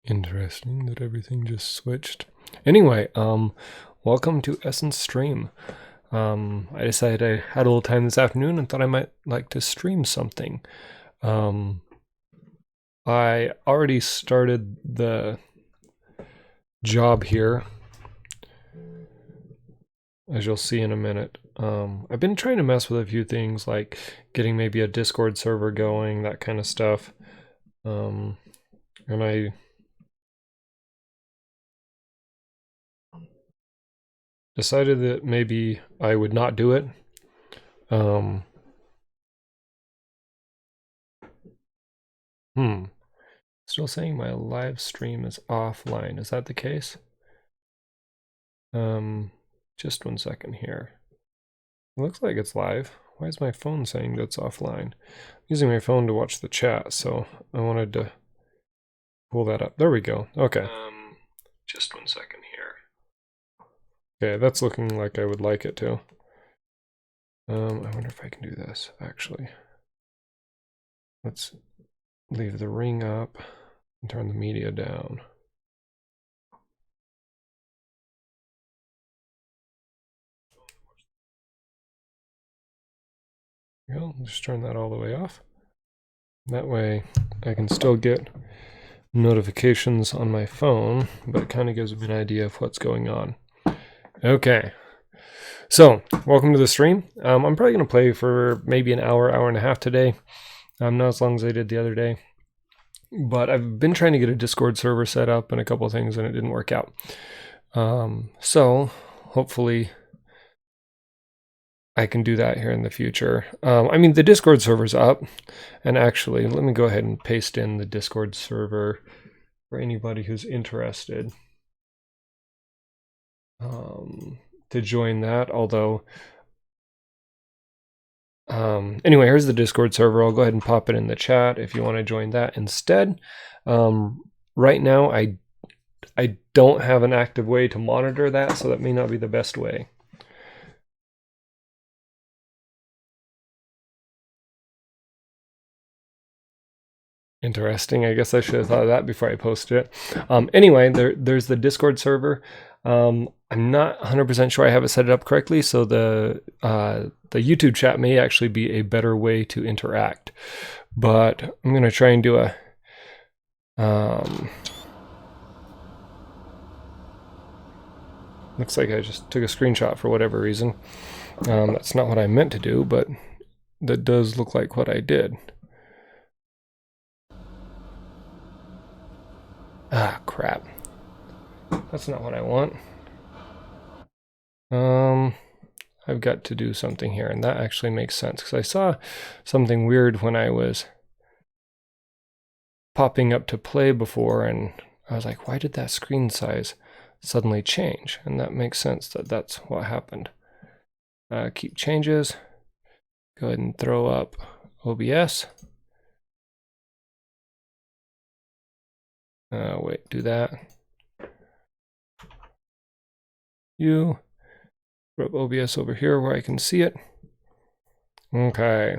Interesting that everything just switched. Anyway, welcome to Essence Stream. I decided I had a little time this afternoon and thought I might like to stream something. I already started the job here, as you'll see in a minute. I've been trying to mess with a few things, like getting maybe a Discord server going, that kind of stuff. And I decided that maybe I would not do it. Still saying my live stream is offline. Is that the case? Just 1 second here. It looks like it's live. Why is my phone saying that's offline? I'm using my phone to watch the chat, so I wanted to pull that up. There we go. Okay. Just 1 second here. Okay, that's looking like I would like it to. I wonder if I can do this, actually. Let's leave the ring up and turn the media down. There we go. Just turn that all the way off. That way I can still get notifications on my phone, but it kind of gives me an idea of what's going on. Okay, so welcome to the stream. I'm probably going to play for maybe an hour, hour and a half today. Not as long as I did the other day, but I've been trying to get a Discord server set up and a couple of things, and it didn't work out. So hopefully I can do that here in the future. I mean, the Discord server's up, and actually, let me go ahead and paste in the Discord server for anybody who's interested to join that. Although, anyway, here's the Discord server. I'll go ahead and pop it in the chat if you want to join that instead. Right now, I don't have an active way to monitor that, so that may not be the best way. Interesting. I guess I should have thought of that before I posted it. Anyway, there's the Discord server. I'm not 100% sure I have it set up correctly, so the YouTube chat may actually be a better way to interact. But I'm going to try and do a... looks like I just took a screenshot for whatever reason. That's not what I meant to do, but that does look like what I did. Ah, crap. That's not what I want. I've got to do something here, and that actually makes sense, because I saw something weird when I was popping up to play before, and I was like, why did that screen size suddenly change? And that makes sense that that's what happened. Keep changes. Go ahead and throw up OBS. Wait, do that. You throw up OBS over here where I can see it. Okay.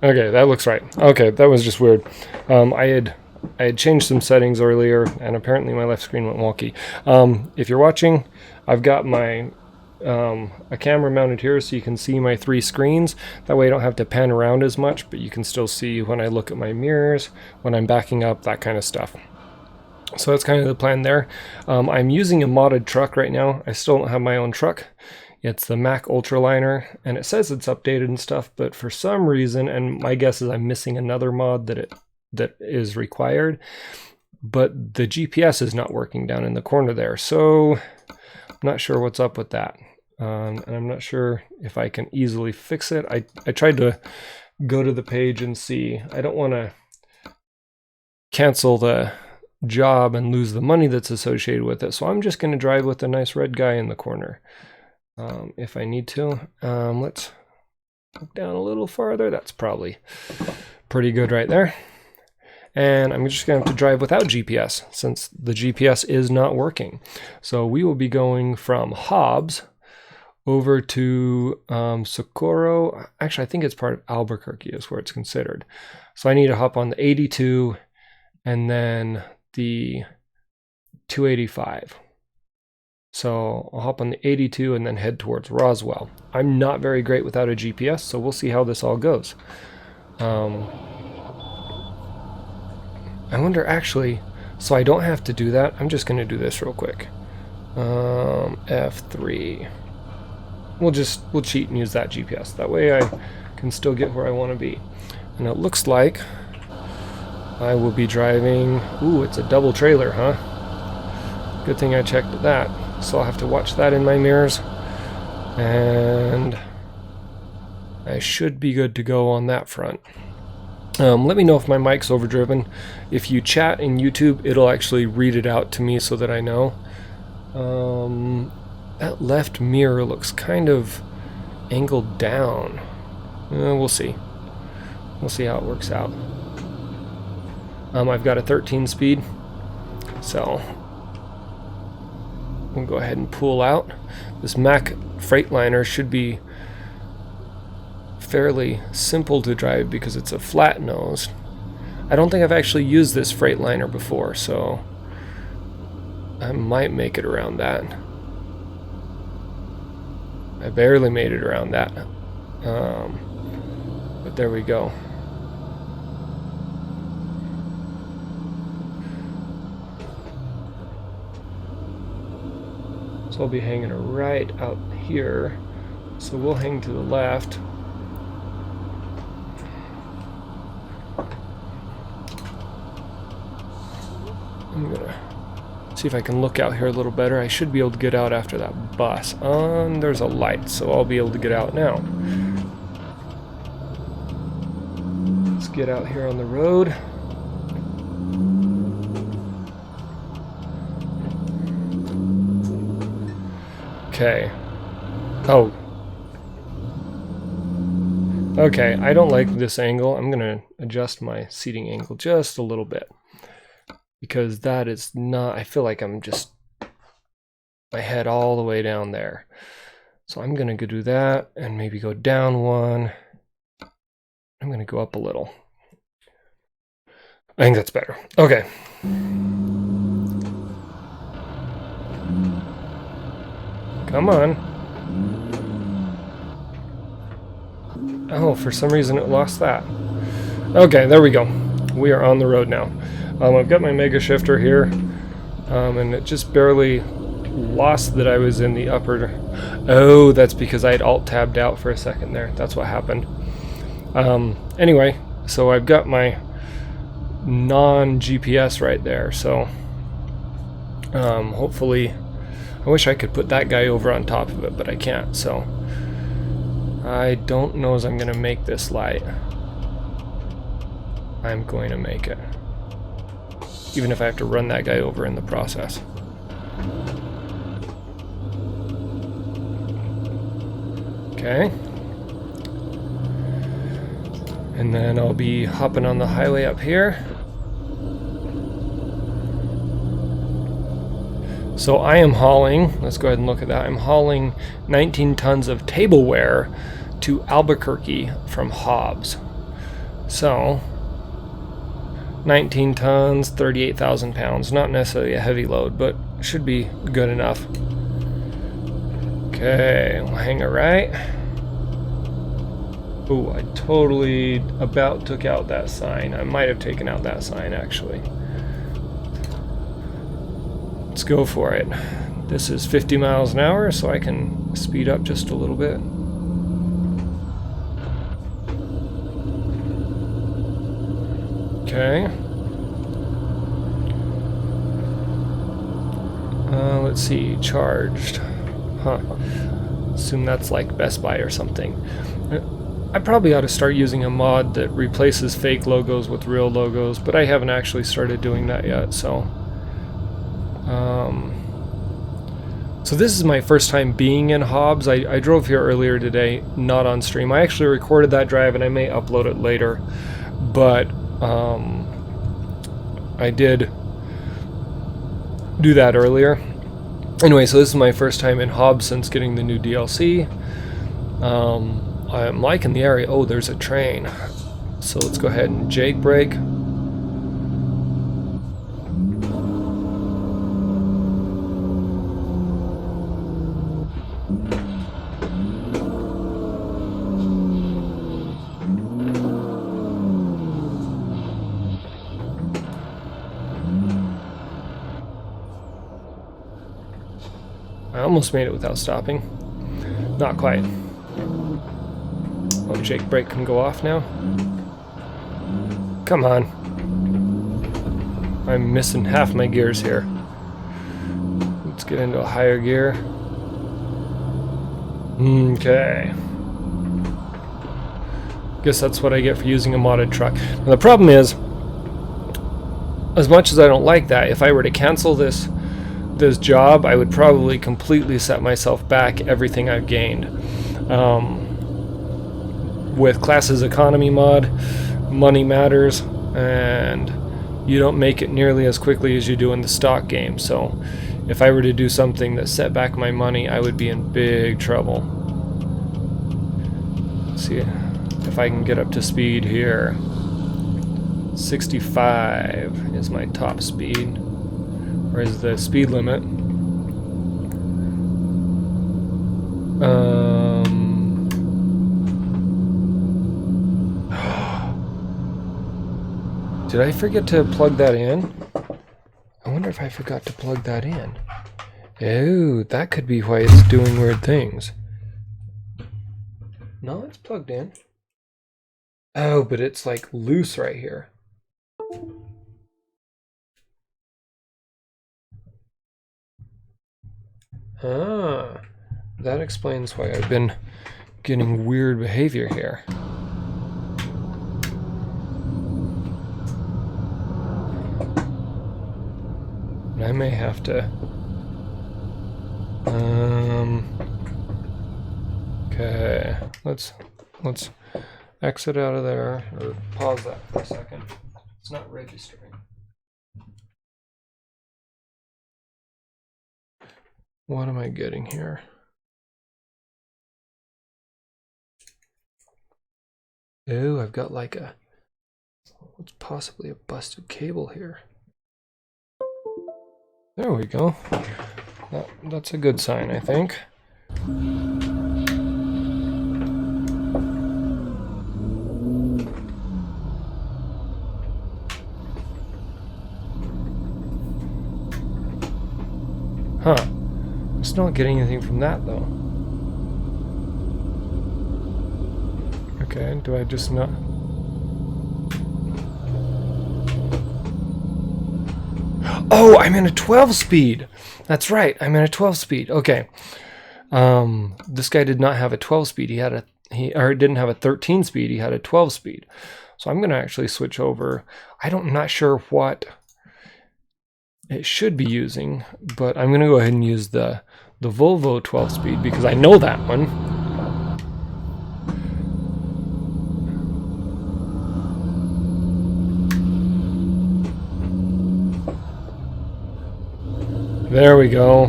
Okay, that looks right. Okay, that was just weird. I had changed some settings earlier, and apparently my left screen went wonky. If you're watching, I've got my a camera mounted here so you can see my 3 screens. That way I don't have to pan around as much, but you can still see when I look at my mirrors, when I'm backing up, that kind of stuff. So that's kind of the plan there. I'm using a modded truck right now. I still don't have my own truck. It's the Mack Ultraliner, and it says it's updated and stuff, but for some reason, and my guess is I'm missing another mod that is required, but the GPS is not working down in the corner there. So I'm not sure what's up with that. And I'm not sure if I can easily fix it. I tried to go to the page and see. I don't want to cancel the job and lose the money that's associated with it, so I'm just going to drive with a nice red guy in the corner if I need to. Let's look down a little farther. That's probably pretty good right there. And I'm just going to have to drive without GPS since the GPS is not working. So we will be going from Hobbs over to Socorro. Actually, I think it's part of Albuquerque is where it's considered. So I need to hop on the 82 and then the 285. So I'll hop on the 82 and then head towards Roswell. I'm not very great without a GPS, so we'll see how this all goes. I wonder actually, so I don't have to do that. I'm just going to do this real quick. F3. We'll cheat and use that GPS. That way I can still get where I want to be. And it looks like I will be driving. Ooh, it's a double trailer, huh? Good thing I checked that. So I'll have to watch that in my mirrors. And I should be good to go on that front. Let me know if my mic's overdriven. If you chat in YouTube, it'll actually read it out to me so that I know. That left mirror looks kind of angled down. We'll see. We'll see how it works out. I've got a 13 speed, so we'll go ahead and pull out. This Mack Freightliner should be fairly simple to drive because it's a flat nose. I don't think I've actually used this Freightliner before, so I might make it around that. I barely made it around that, but there we go. So I'll be hanging right out here, so we'll hang to the left. I'm gonna see if I can look out here a little better. I should be able to get out after that bus. There's a light, so I'll be able to get out now. Let's get out here on the road. Okay. Oh. Okay, I don't like this angle. I'm gonna adjust my seating angle just a little bit, because that is not, I feel like I'm just, my head all the way down there. So I'm gonna go do that and maybe go down one. I'm gonna go up a little. I think that's better. Okay. Come on. Oh, for some reason it lost that. Okay, there we go. We are on the road now. I've got my mega shifter here, and it just barely lost that I was in the upper. Oh, that's because I had alt-tabbed out for a second there. That's what happened. Anyway, so I've got my non-GPS right there, so hopefully, I wish I could put that guy over on top of it, but I can't, so I don't know as I'm going to make this light. I'm going to make it, even if I have to run that guy over in the process. Okay. And then I'll be hopping on the highway up here. So I am hauling, let's go ahead and look at that. I'm hauling 19 tons of tableware to Albuquerque from Hobbs. So 19 tons, 38,000 pounds. Not necessarily a heavy load, but should be good enough. Okay, we'll hang it right. Ooh, I totally about took out that sign. I might have taken out that sign, actually. Let's go for it. This is 50 miles an hour, so I can speed up just a little bit. Okay. Let's see, charged. Huh. Assume that's like Best Buy or something. I probably ought to start using a mod that replaces fake logos with real logos, but I haven't actually started doing that yet, so. So this is my first time being in Hobbs. I drove here earlier today, not on stream. I actually recorded that drive and I may upload it later, but I did do that earlier. Anyway, so this is my first time in Hobbs since getting the new DLC. I'm liking the area. Oh, there's a train. So let's go ahead and jake brake. almost made it without stopping. Not quite. Oh, Jake brake can go off now. Come on. I'm missing half my gears here. Let's get into a higher gear. Okay. Guess that's what I get for using a modded truck. Now the problem is, as much as I don't like that, if I were to cancel this job, I would probably completely set myself back everything I've gained. With Class's economy mod, money matters, and you don't make it nearly as quickly as you do in the stock game. So if I were to do something that set back my money, I would be in big trouble. Let's see if I can get up to speed here. 65 is my top speed, or is the speed limit. Did I forget to plug that in? I wonder if I forgot to plug that in. Oh, that could be why it's doing weird things. No, it's plugged in. Oh, but it's like loose right here. Ah, that explains why I've been getting weird behavior here. I may have to okay, let's exit out of there, or pause that for a second. It's not registering. What am I getting here? Oh, I've got like what's possibly a busted cable here. There we go. That's a good sign, I think. Huh. I'm still not getting anything from that, though. Okay, do I just not... Oh, I'm in a 12 speed. That's right. I'm in a 12 speed. Okay. This guy did not have a 12 speed. He didn't have a 13 speed. He had a 12 speed. So I'm going to actually switch over. I'm not sure what it should be using, but I'm going to go ahead and use the Volvo 12 speed because I know that one. There we go.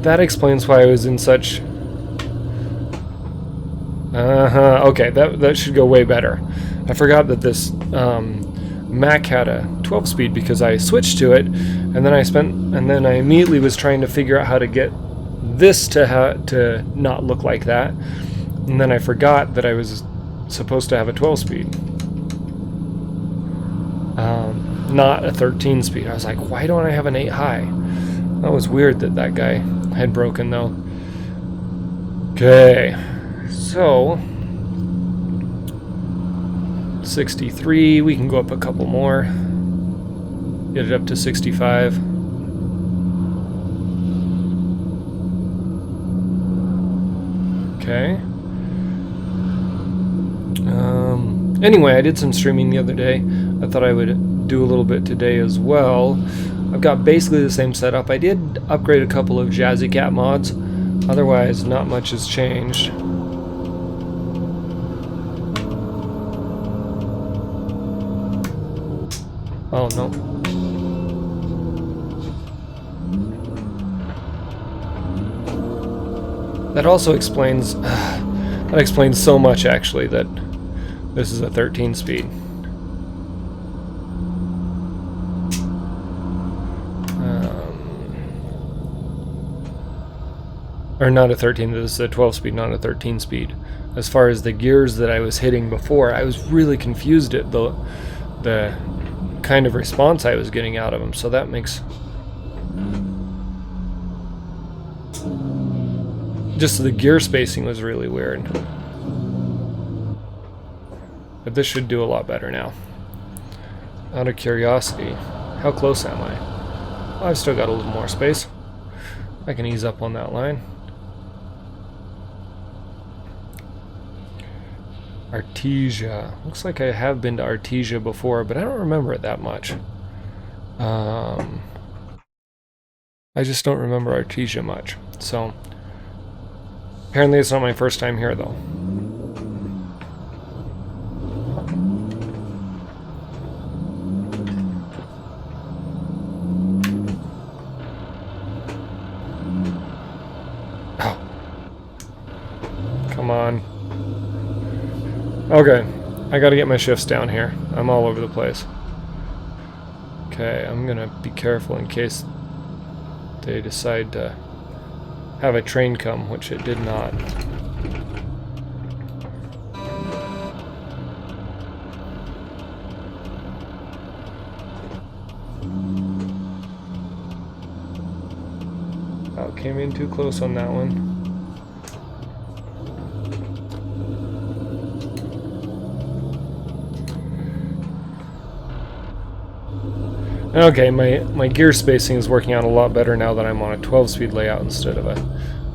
That explains why I was in such... Okay, that should go way better. I forgot that this Mac had a 12 speed because I switched to it, and then I immediately was trying to figure out how to get this to not look like that, and then I forgot that I was supposed to have a 12 speed. Not a 13 speed. I was like, why don't I have an 8 high? That was weird that guy had broken, though. Okay, so 63, we can go up a couple more. Get it up to 65. Okay. Anyway, I did some streaming the other day. I thought I would do a little bit today as well. I've got basically the same setup. I did upgrade a couple of Jazzy Cat mods. Otherwise, not much has changed. Oh, no. That also explains... that explains so much, actually, that this is a 13 speed. Or not a 13, this is a 12 speed, not a 13 speed. As far as the gears that I was hitting before, I was really confused at the kind of response I was getting out of them, so that makes... Just the gear spacing was really weird. But this should do a lot better now. Out of curiosity, how close am I? Well, I've still got a little more space. I can ease up on that line. Artesia. Looks like I have been to Artesia before, but I don't remember it that much. I just don't remember Artesia much. So, apparently it's not my first time here, though. Oh. Come on. Okay, I gotta get my shifts down here. I'm all over the place. Okay, I'm gonna be careful in case they decide to have a train come, which it did not. Oh, came in too close on that one. Okay, my gear spacing is working out a lot better now that I'm on a 12-speed layout instead of a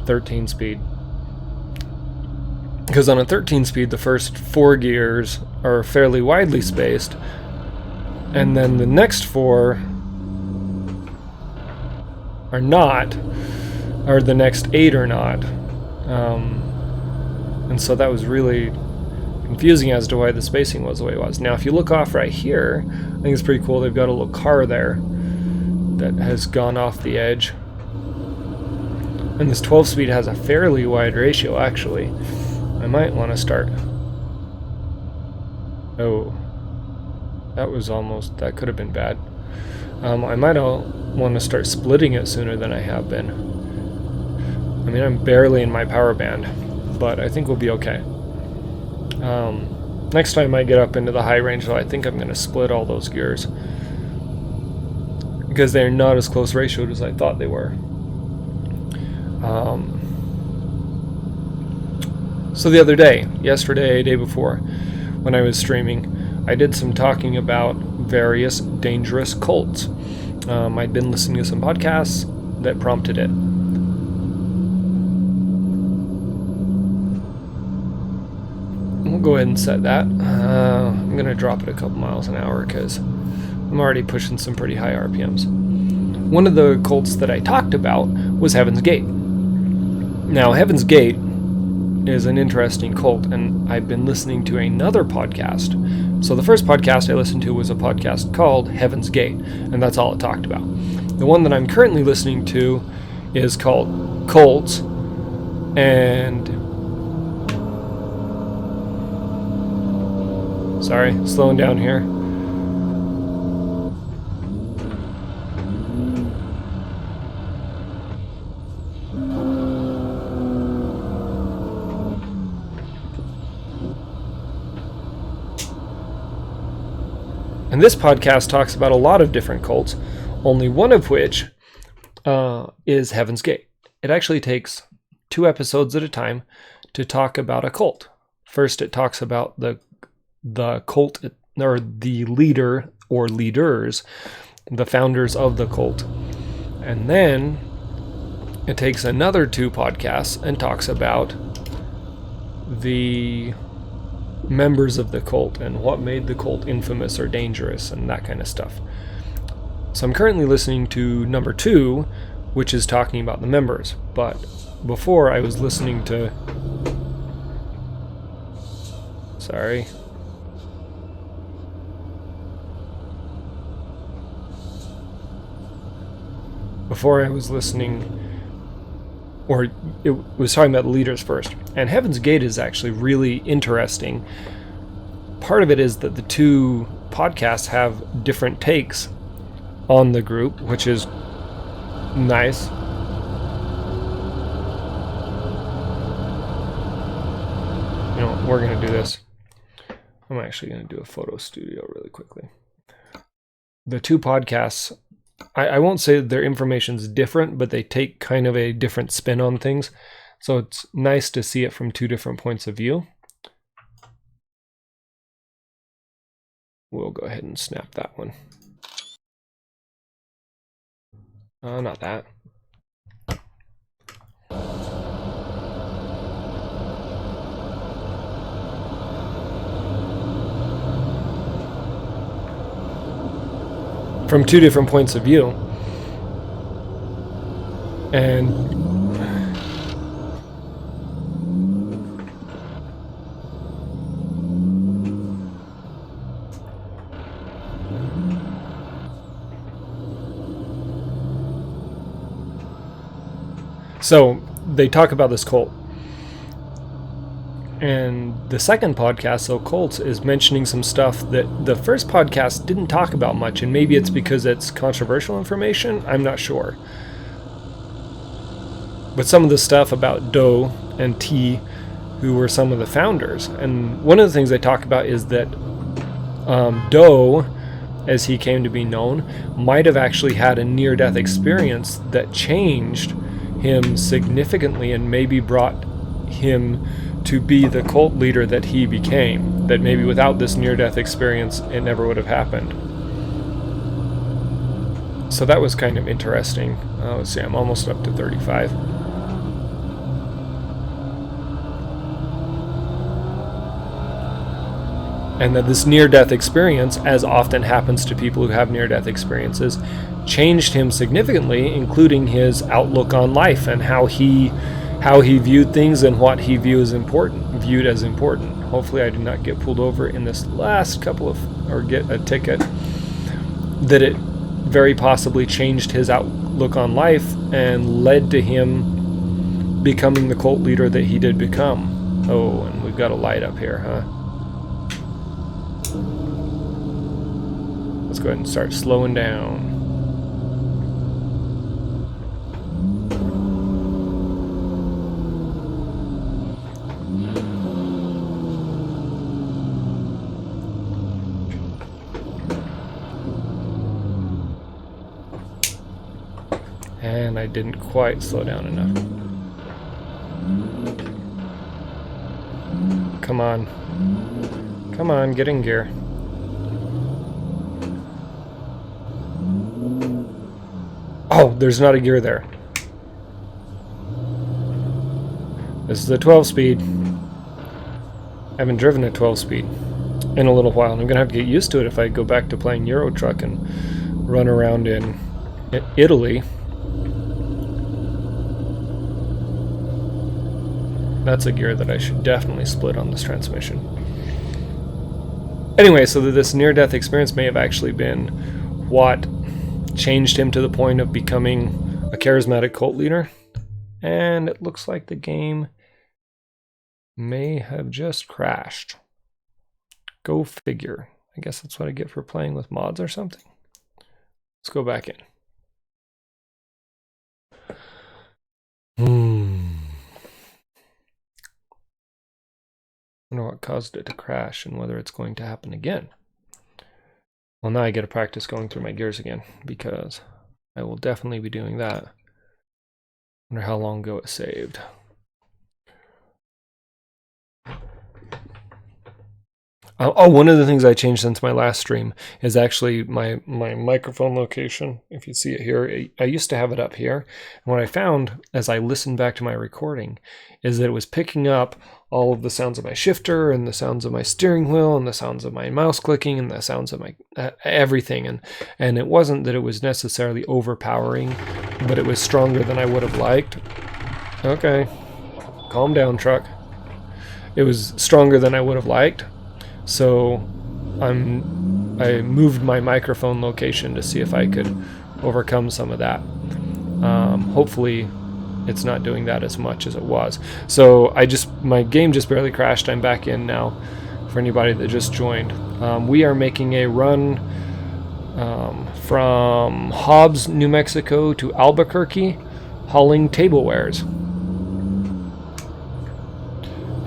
13-speed. Because on a 13-speed, the first 4 gears are fairly widely spaced, and then the next 4 are not, or the next 8 are not. And so that was really confusing as to why the spacing was the way it was. Now, if you look off right here, I think it's pretty cool. They've got a little car there that has gone off the edge. And this 12-speed has a fairly wide ratio, actually. I might want to start... Oh. That was almost... That could have been bad. I might want to start splitting it sooner than I have been. I mean, I'm barely in my power band, but I think we'll be okay. Next time I get up into the high range, though, I think I'm going to split all those gears. Because they're not as close ratioed as I thought they were. So the other day, yesterday, day before, when I was streaming, I did some talking about various dangerous cults. I'd been listening to some podcasts that prompted it. We'll go ahead and set that. I'm going to drop it a couple miles an hour because I'm already pushing some pretty high RPMs. One of the cults that I talked about was Heaven's Gate. Now, Heaven's Gate is an interesting cult, and I've been listening to another podcast. So the first podcast I listened to was a podcast called Heaven's Gate, and that's all it talked about. The one that I'm currently listening to is called Cults, and... Sorry, slowing down here. And this podcast talks about a lot of different cults, only one of which is Heaven's Gate. It actually takes 2 episodes at a time to talk about a cult. First, it talks about the cult, or the leader or leaders, the founders of the cult. And then it takes another 2 podcasts and talks about the members of the cult and what made the cult infamous or dangerous and that kind of stuff. So I'm currently listening to number 2, which is talking about the members. But before I was listening to... Sorry. Before I was listening, or it was talking about the leaders first. And Heaven's Gate is actually really interesting. Part of it is that the 2 podcasts have different takes on the group, which is nice. You know, we're going to do this. I'm actually going to do a photo studio really quickly. The 2 podcasts... I won't say that their information's different, but they take kind of a different spin on things. So it's nice to see it from two different points of view. We'll go ahead and snap that one. Not that. From two different points of view. And so they talk about this cult. And the second podcast, so Cults, is mentioning some stuff that the first podcast didn't talk about much, and maybe it's because it's controversial information, I'm not sure. But some of the stuff about Doe and T, who were some of the founders, and one of the things they talk about is that Doe, as he came to be known, might have actually had a near-death experience that changed him significantly and maybe brought him to be the cult leader that he became, that maybe without this near-death experience it never would have happened. So that was kind of interesting. Let's see, I'm almost up to 35. And that this near-death experience, as often happens to people who have near-death experiences, changed him significantly, including his outlook on life and how he viewed things and what he viewed as important. Hopefully I did not get pulled over in this last couple of, or get a ticket. That it very possibly changed his outlook on life and led to him becoming the cult leader that he did become. Oh, and we've got a light up here, huh? Let's go ahead and start slowing down. And I didn't quite slow down enough. Come on. Come on, get in gear. Oh, there's not a gear there. This is a 12-speed. I haven't driven a 12-speed in a little while, and I'm going to have to get used to it if I go back to playing Euro Truck and run around in Italy. That's a gear that I should definitely split on this transmission. Anyway, so this near-death experience may have actually been what changed him to the point of becoming a charismatic cult leader. And it looks like the game may have just crashed. Go figure. I guess that's what I get for playing with mods or something. Let's go back in. I wonder what caused it to crash and whether it's going to happen again. Well, now I get to practice going through my gears again, because I will definitely be doing that. Wonder how long ago it saved. Oh, one of the things I changed since my last stream is actually my microphone location. If you see it here, I used to have it up here. And what I found as I listened back to my recording is that it was picking up all of the sounds of my shifter and the sounds of my steering wheel and the sounds of my mouse clicking and the sounds of my everything. And it wasn't that it was necessarily overpowering, but it was stronger than I would have liked. Okay, calm down, truck. It was stronger than I would have liked. So I moved my microphone location to see if I could overcome some of that. Hopefully it's not doing that as much as it was. So my game just barely crashed. I'm back in now for anybody that just joined. We are making a run from Hobbs, New Mexico to Albuquerque, hauling tablewares.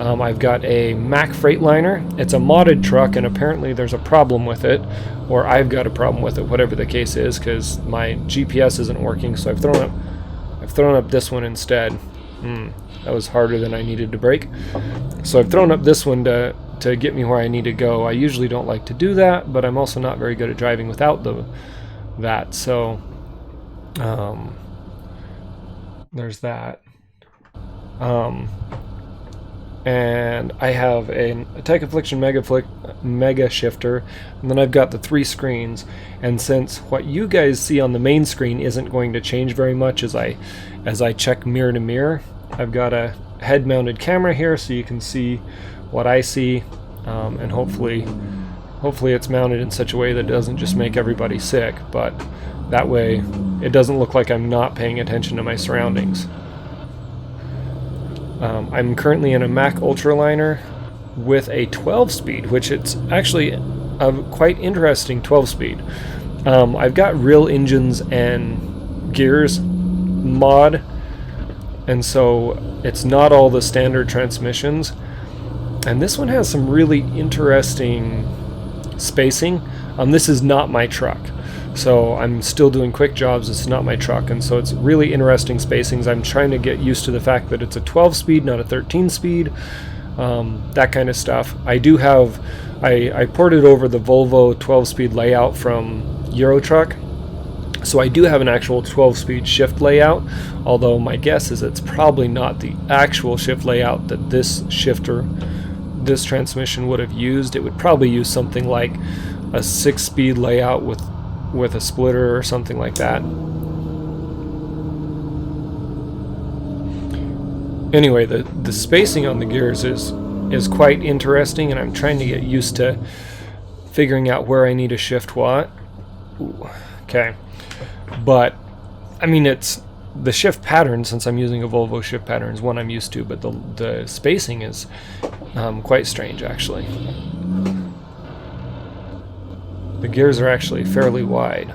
I've got a Mack Freightliner. It's a modded truck, and apparently there's a problem with it, or I've got a problem with it, whatever the case is, because my GPS isn't working. So I've thrown up this one instead. That was harder than I needed to brake. So I've thrown up this one to get me where I need to go. I usually don't like to do that, but I'm also not very good at driving without that. So there's that. And I have a Tech Affliction Mega Shifter, and then I've got the 3 screens. And since what you guys see on the main screen isn't going to change very much as I check mirror to mirror, I've got a head-mounted camera here so you can see what I see, and hopefully it's mounted in such a way that it doesn't just make everybody sick, but that way it doesn't look like I'm not paying attention to my surroundings. I'm currently in a Mack Ultraliner with a 12-speed, which it's actually a quite interesting 12-speed. I've got real engines and gears mod, and so it's not all the standard transmissions. And this one has some really interesting spacing. This is not my truck, so I'm still doing quick jobs. It's not my truck, and so it's really interesting spacings. I'm trying to get used to the fact that it's a 12-speed, not a 13-speed, that kind of stuff. I do have, I ported over the Volvo 12-speed layout from Euro Truck, so I do have an actual 12-speed shift layout, although my guess is it's probably not the actual shift layout that this transmission would have used. It would probably use something like a 6-speed layout with a splitter or something like that. Anyway, the spacing on the gears is quite interesting, and I'm trying to get used to figuring out where I need to shift what. Ooh, okay. But I mean, it's the shift pattern, since I'm using a Volvo shift pattern, is one I'm used to, but the spacing is quite strange actually. The gears are actually fairly wide.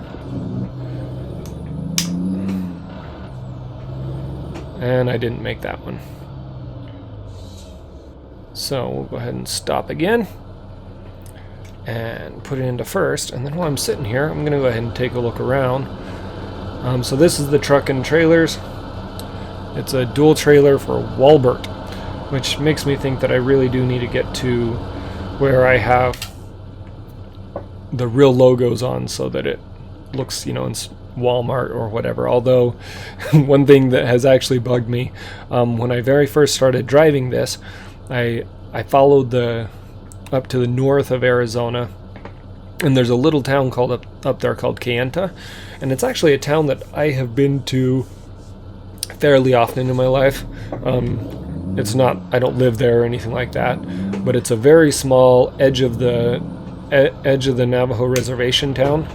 And I didn't make that one. So we'll go ahead and stop again and put it into first, and then while I'm sitting here, I'm going to go ahead and take a look around. So this is the truck and trailers. It's a dual trailer for Walbert, which makes me think that I really do need to get to where I have the real logos on so that it looks, you know, in Walmart or whatever. Although one thing that has actually bugged me, when I very first started driving this, I followed up to the north of Arizona, and there's a little town called up there called Kayenta, and it's actually a town that I have been to fairly often in my life. It's not, I don't live there or anything like that, but it's a very small edge of the Navajo reservation town.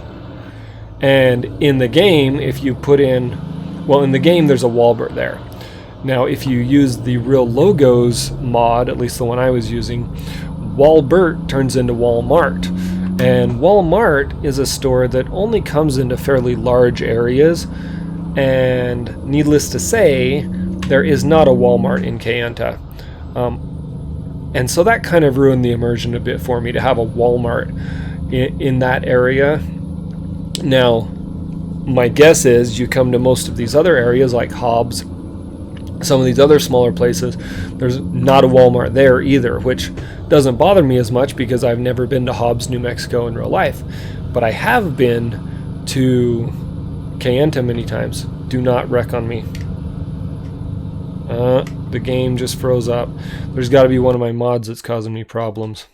And in the game, if you put in, well, in the game there's a Walbert there. Now if you use the real logos mod, at least the one I was using, Walbert turns into Walmart. And Walmart is a store that only comes into fairly large areas, and needless to say, there is not a Walmart in Kayenta. And so that kind of ruined the immersion a bit for me to have a Walmart in that area. Now, my guess is you come to most of these other areas like Hobbs, some of these other smaller places, there's not a Walmart there either, which doesn't bother me as much because I've never been to Hobbs, New Mexico in real life. But I have been to Kayenta many times. Do not wreck on me. The game just froze up. There's got to be one of my mods that's causing me problems.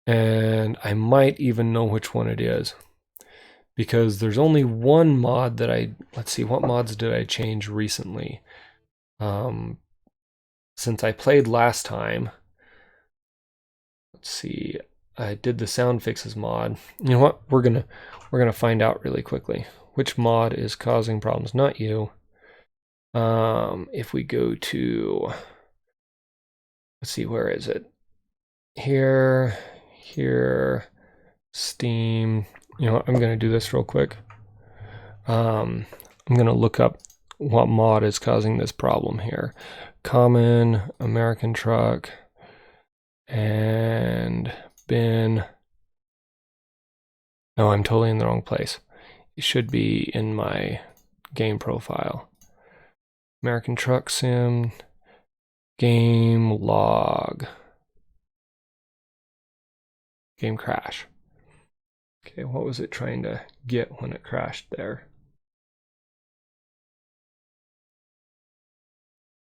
And I might even know which one it is, because there's only one mod that let's see, what mods did I change recently? Since I played last time, let's see, I did the sound fixes mod. You know what? We're gonna find out really quickly which mod is causing problems. Not you. If we go to, let's see, where is it? Here, Steam. You know what? I'm gonna do this real quick. I'm gonna look up what mod is causing this problem here. Common, American truck, and bin. No, I'm totally in the wrong place. It should be in my game profile. American Truck Sim, game log, game crash. Okay, what was it trying to get when it crashed there?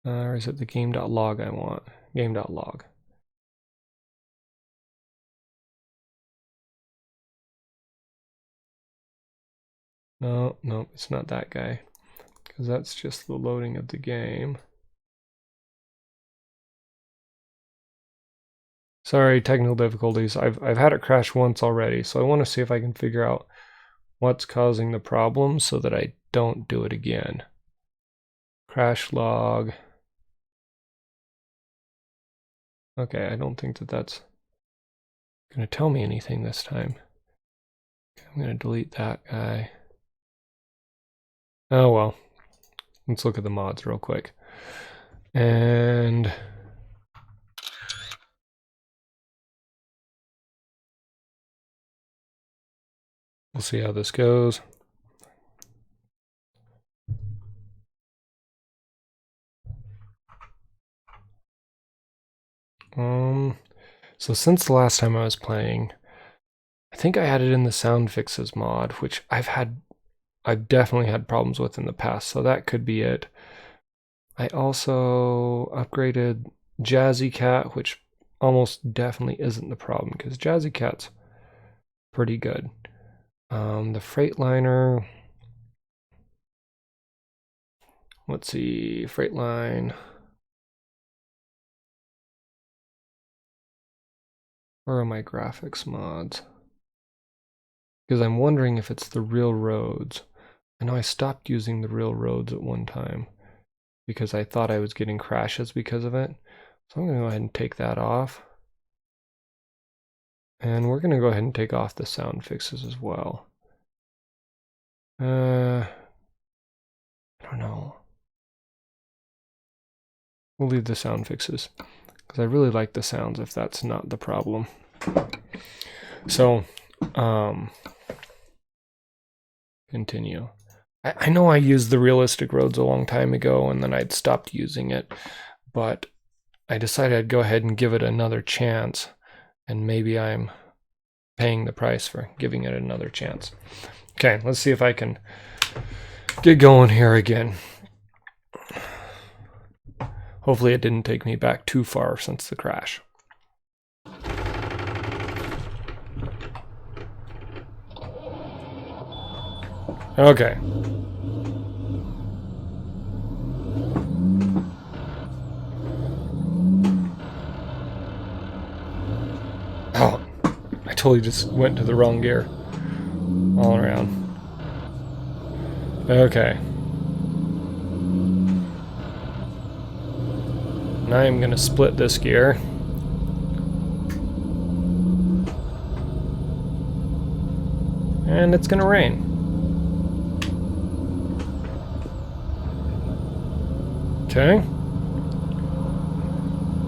Or is it the game.log I want? Game.log. No, it's not that guy, because that's just the loading of the game. Sorry, technical difficulties. I've had it crash once already, so I want to see if I can figure out what's causing the problem so that I don't do it again. Crash log. Okay, I don't think that that's going to tell me anything this time. Okay, I'm going to delete that guy. Oh well. Let's look at the mods real quick. And we'll see how this goes. So since the last time I was playing, I think I added in the sound fixes mod, which I've definitely had problems with in the past, so that could be it. I also upgraded Jazzy Cat, which almost definitely isn't the problem, because Jazzy Cat's pretty good. The Freightliner, let's see, Freightline. Where are my graphics mods? Because I'm wondering if it's the real roads. I know I stopped using the real roads at one time because I thought I was getting crashes because of it. So I'm going to go ahead and take that off. And we're going to go ahead and take off the sound fixes as well. I don't know. We'll leave the sound fixes because I really like the sounds if that's not the problem. So, continue. I know I used the realistic roads a long time ago and then I'd stopped using it, but I decided I'd go ahead and give it another chance, and maybe I'm paying the price for giving it another chance. Okay, let's see if I can get going here again. Hopefully it didn't take me back too far since the crash. Okay. Oh, I totally just went to the wrong gear all around. Okay. Now I'm going to split this gear. And it's going to rain. Okay.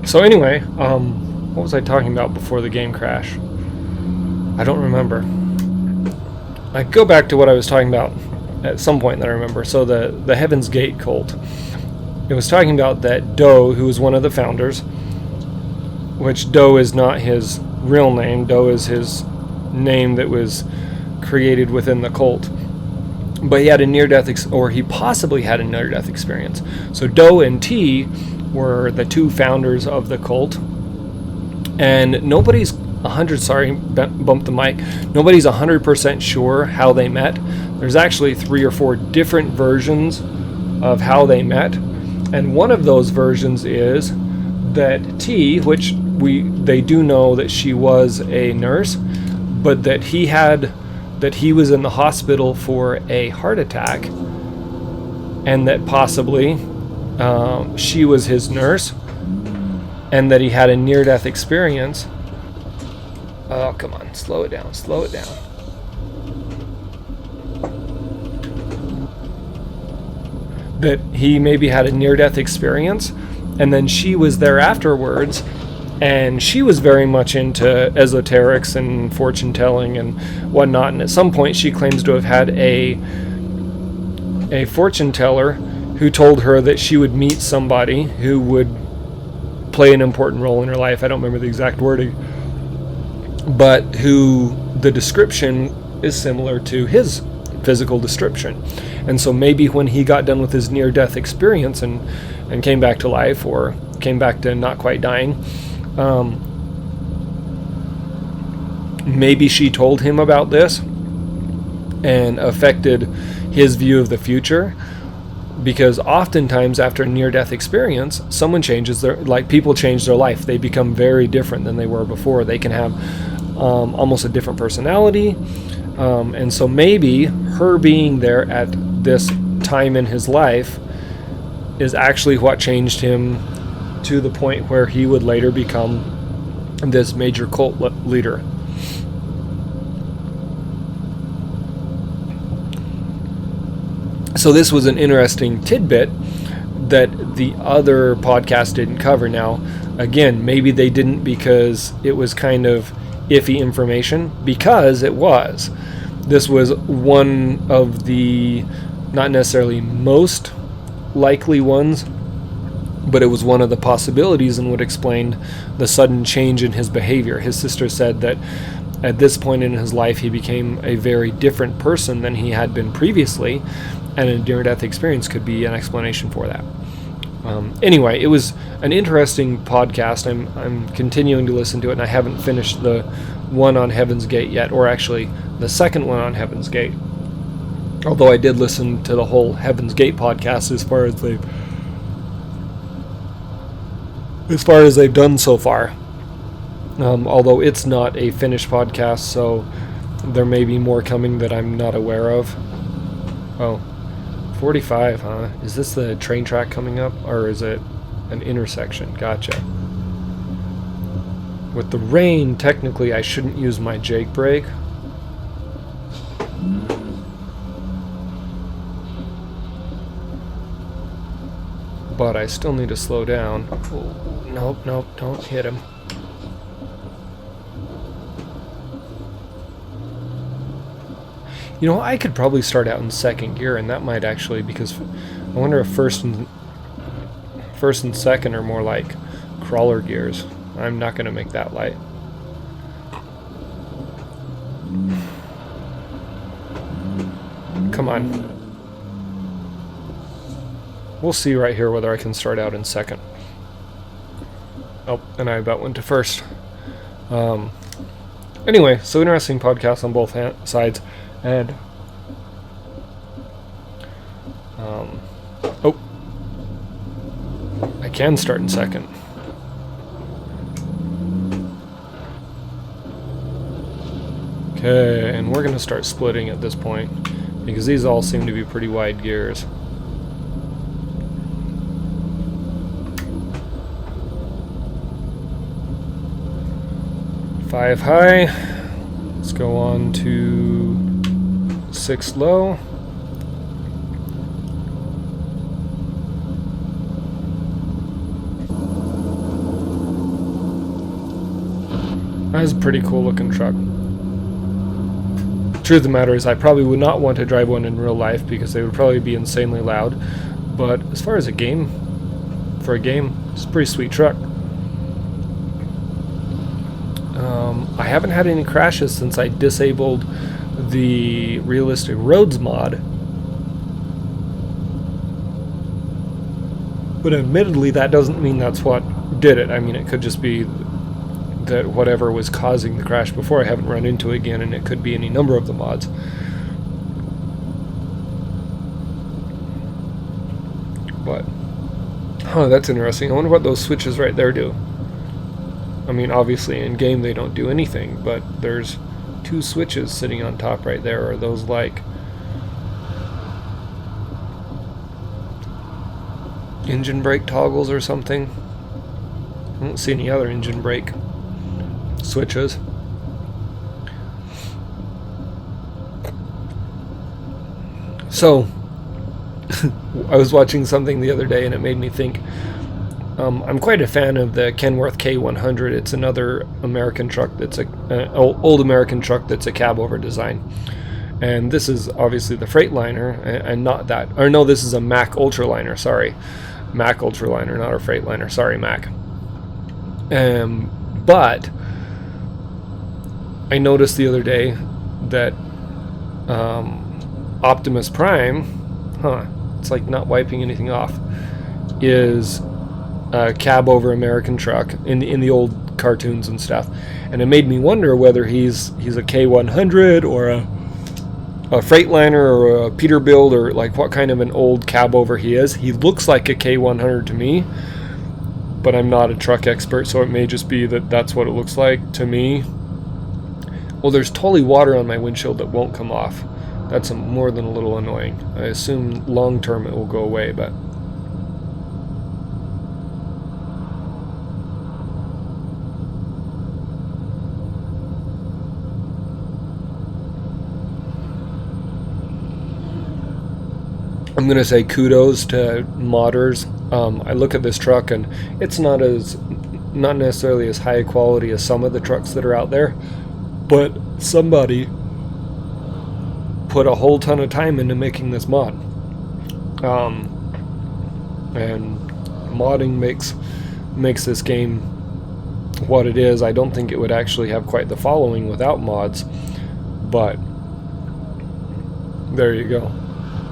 So anyway, what was I talking about before the game crash? I don't remember. I go back to what I was talking about at some point that I remember. So the Heaven's Gate cult. It was talking about that Doe, who was one of the founders, which Doe is not his real name. Doe is his name that was created within the cult. But he had a near-death, or he possibly had a near-death experience. So Doe and T were the two founders of the cult, and nobody's 100. Sorry, bumped the mic. Nobody's 100% sure how they met. There's actually 3 or 4 different versions of how they met, and one of those versions is that T, which they do know that she was a nurse, but that he was in the hospital for a heart attack, and that possibly she was his nurse, and that he had a near-death experience. Oh, come on, slow it down, slow it down. That he maybe had a near-death experience, and then she was there afterwards, and she was very much into esoterics and fortune telling and whatnot, and at some point she claims to have had a fortune teller who told her that she would meet somebody who would play an important role in her life. I don't remember the exact wording, but who the description is similar to his physical description. And so maybe when he got done with his near-death experience and came back to life, or came back to not quite dying, maybe she told him about this and affected his view of the future. Because oftentimes after a near-death experience, someone changes people change their life. They become very different than they were before. They can have almost a different personality. And so maybe her being there at this time in his life is actually what changed him to the point where he would later become this major cult leader. So this was an interesting tidbit that the other podcast didn't cover. Now, again, maybe they didn't because it was kind of iffy information, because it was. This was one of the, not necessarily most likely ones, but it was one of the possibilities and would explain the sudden change in his behavior. His sister said that at this point in his life, he became a very different person than he had been previously, and a near-death experience could be an explanation for that. Anyway, it was an interesting podcast. I'm continuing to listen to it, and I haven't finished the one on Heaven's Gate yet, or actually the second one on Heaven's Gate. Although I did listen to the whole Heaven's Gate podcast as far as they've done so far. Although it's not a finished podcast, so there may be more coming that I'm not aware of. Oh, 45, huh? Is this the train track coming up, or is it an intersection? Gotcha. With the rain, technically I shouldn't use my Jake brake. But I still need to slow down. Oh, nope, don't hit him. You know, I could probably start out in second gear, and that might actually, because I wonder if first and second are more like crawler gears. I'm not going to make that light. Come on. We'll see right here whether I can start out in second. Oh, and I about went to first. Anyway, so interesting podcast on both sides. And oh, I can start in second. Okay, and we're going to start splitting at this point, because these all seem to be pretty wide gears. Five high. Let's go on to 6 low. That's a pretty cool looking truck. Truth of the matter is, I probably would not want to drive one in real life because they would probably be insanely loud. But as far as for a game, it's a pretty sweet truck. I haven't had any crashes since I disabled the realistic roads mod, but admittedly that doesn't mean that's what did it. I mean, it could just be that whatever was causing the crash before, I haven't run into it again, and it could be any number of the mods. But that's interesting. I wonder what those switches right there do. I mean, obviously in game they don't do anything, but there's 2 switches sitting on top right there. Are those like engine brake toggles or something? I don't see any other engine brake switches. So I was watching something the other day and it made me think. I'm quite a fan of the Kenworth K100. It's another American truck that's an old American truck that's a cab over design. And this is obviously the Freightliner, and not that. Or no, this is a Mack Ultraliner, sorry. Mack Ultraliner, not a Freightliner. Sorry, Mack. But I noticed the other day that Optimus Prime, it's like not wiping anything off, is a cab over American truck in the old cartoons and stuff. And it made me wonder whether he's a K100 or a Freightliner or a Peterbilt, or like what kind of an old cab over he is. He looks like a K100 to me, but I'm not a truck expert, so it may just be that that's what it looks like to me. Well, there's totally water on my windshield that won't come off. That's more than a little annoying. I assume long term it will go away, but I'm going to say kudos to modders. I look at this truck and it's not necessarily as high quality as some of the trucks that are out there, but somebody put a whole ton of time into making this mod. And modding makes this game what it is. I don't think it would actually have quite the following without mods, but there you go.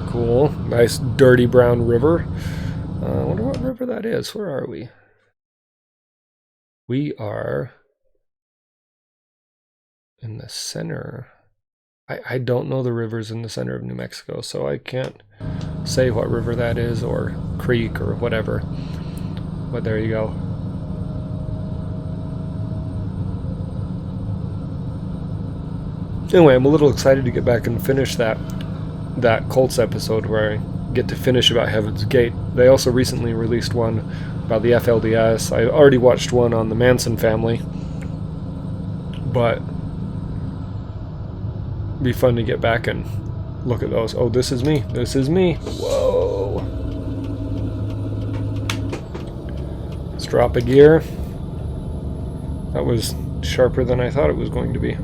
Cool. Nice dirty brown river. I wonder what river that is. Where are we? We are in the center. I don't know the rivers in the center of New Mexico, so I can't say what river that is, or creek, or whatever. But there you go. Anyway, I'm a little excited to get back and finish that Colts episode where I get to finish about Heaven's Gate. They also recently released one about the FLDS. I already watched one on the Manson family, but it'd be fun to get back and look at those. Oh, this is me. This is me. Whoa. Let's drop a gear. That was sharper than I thought it was going to be.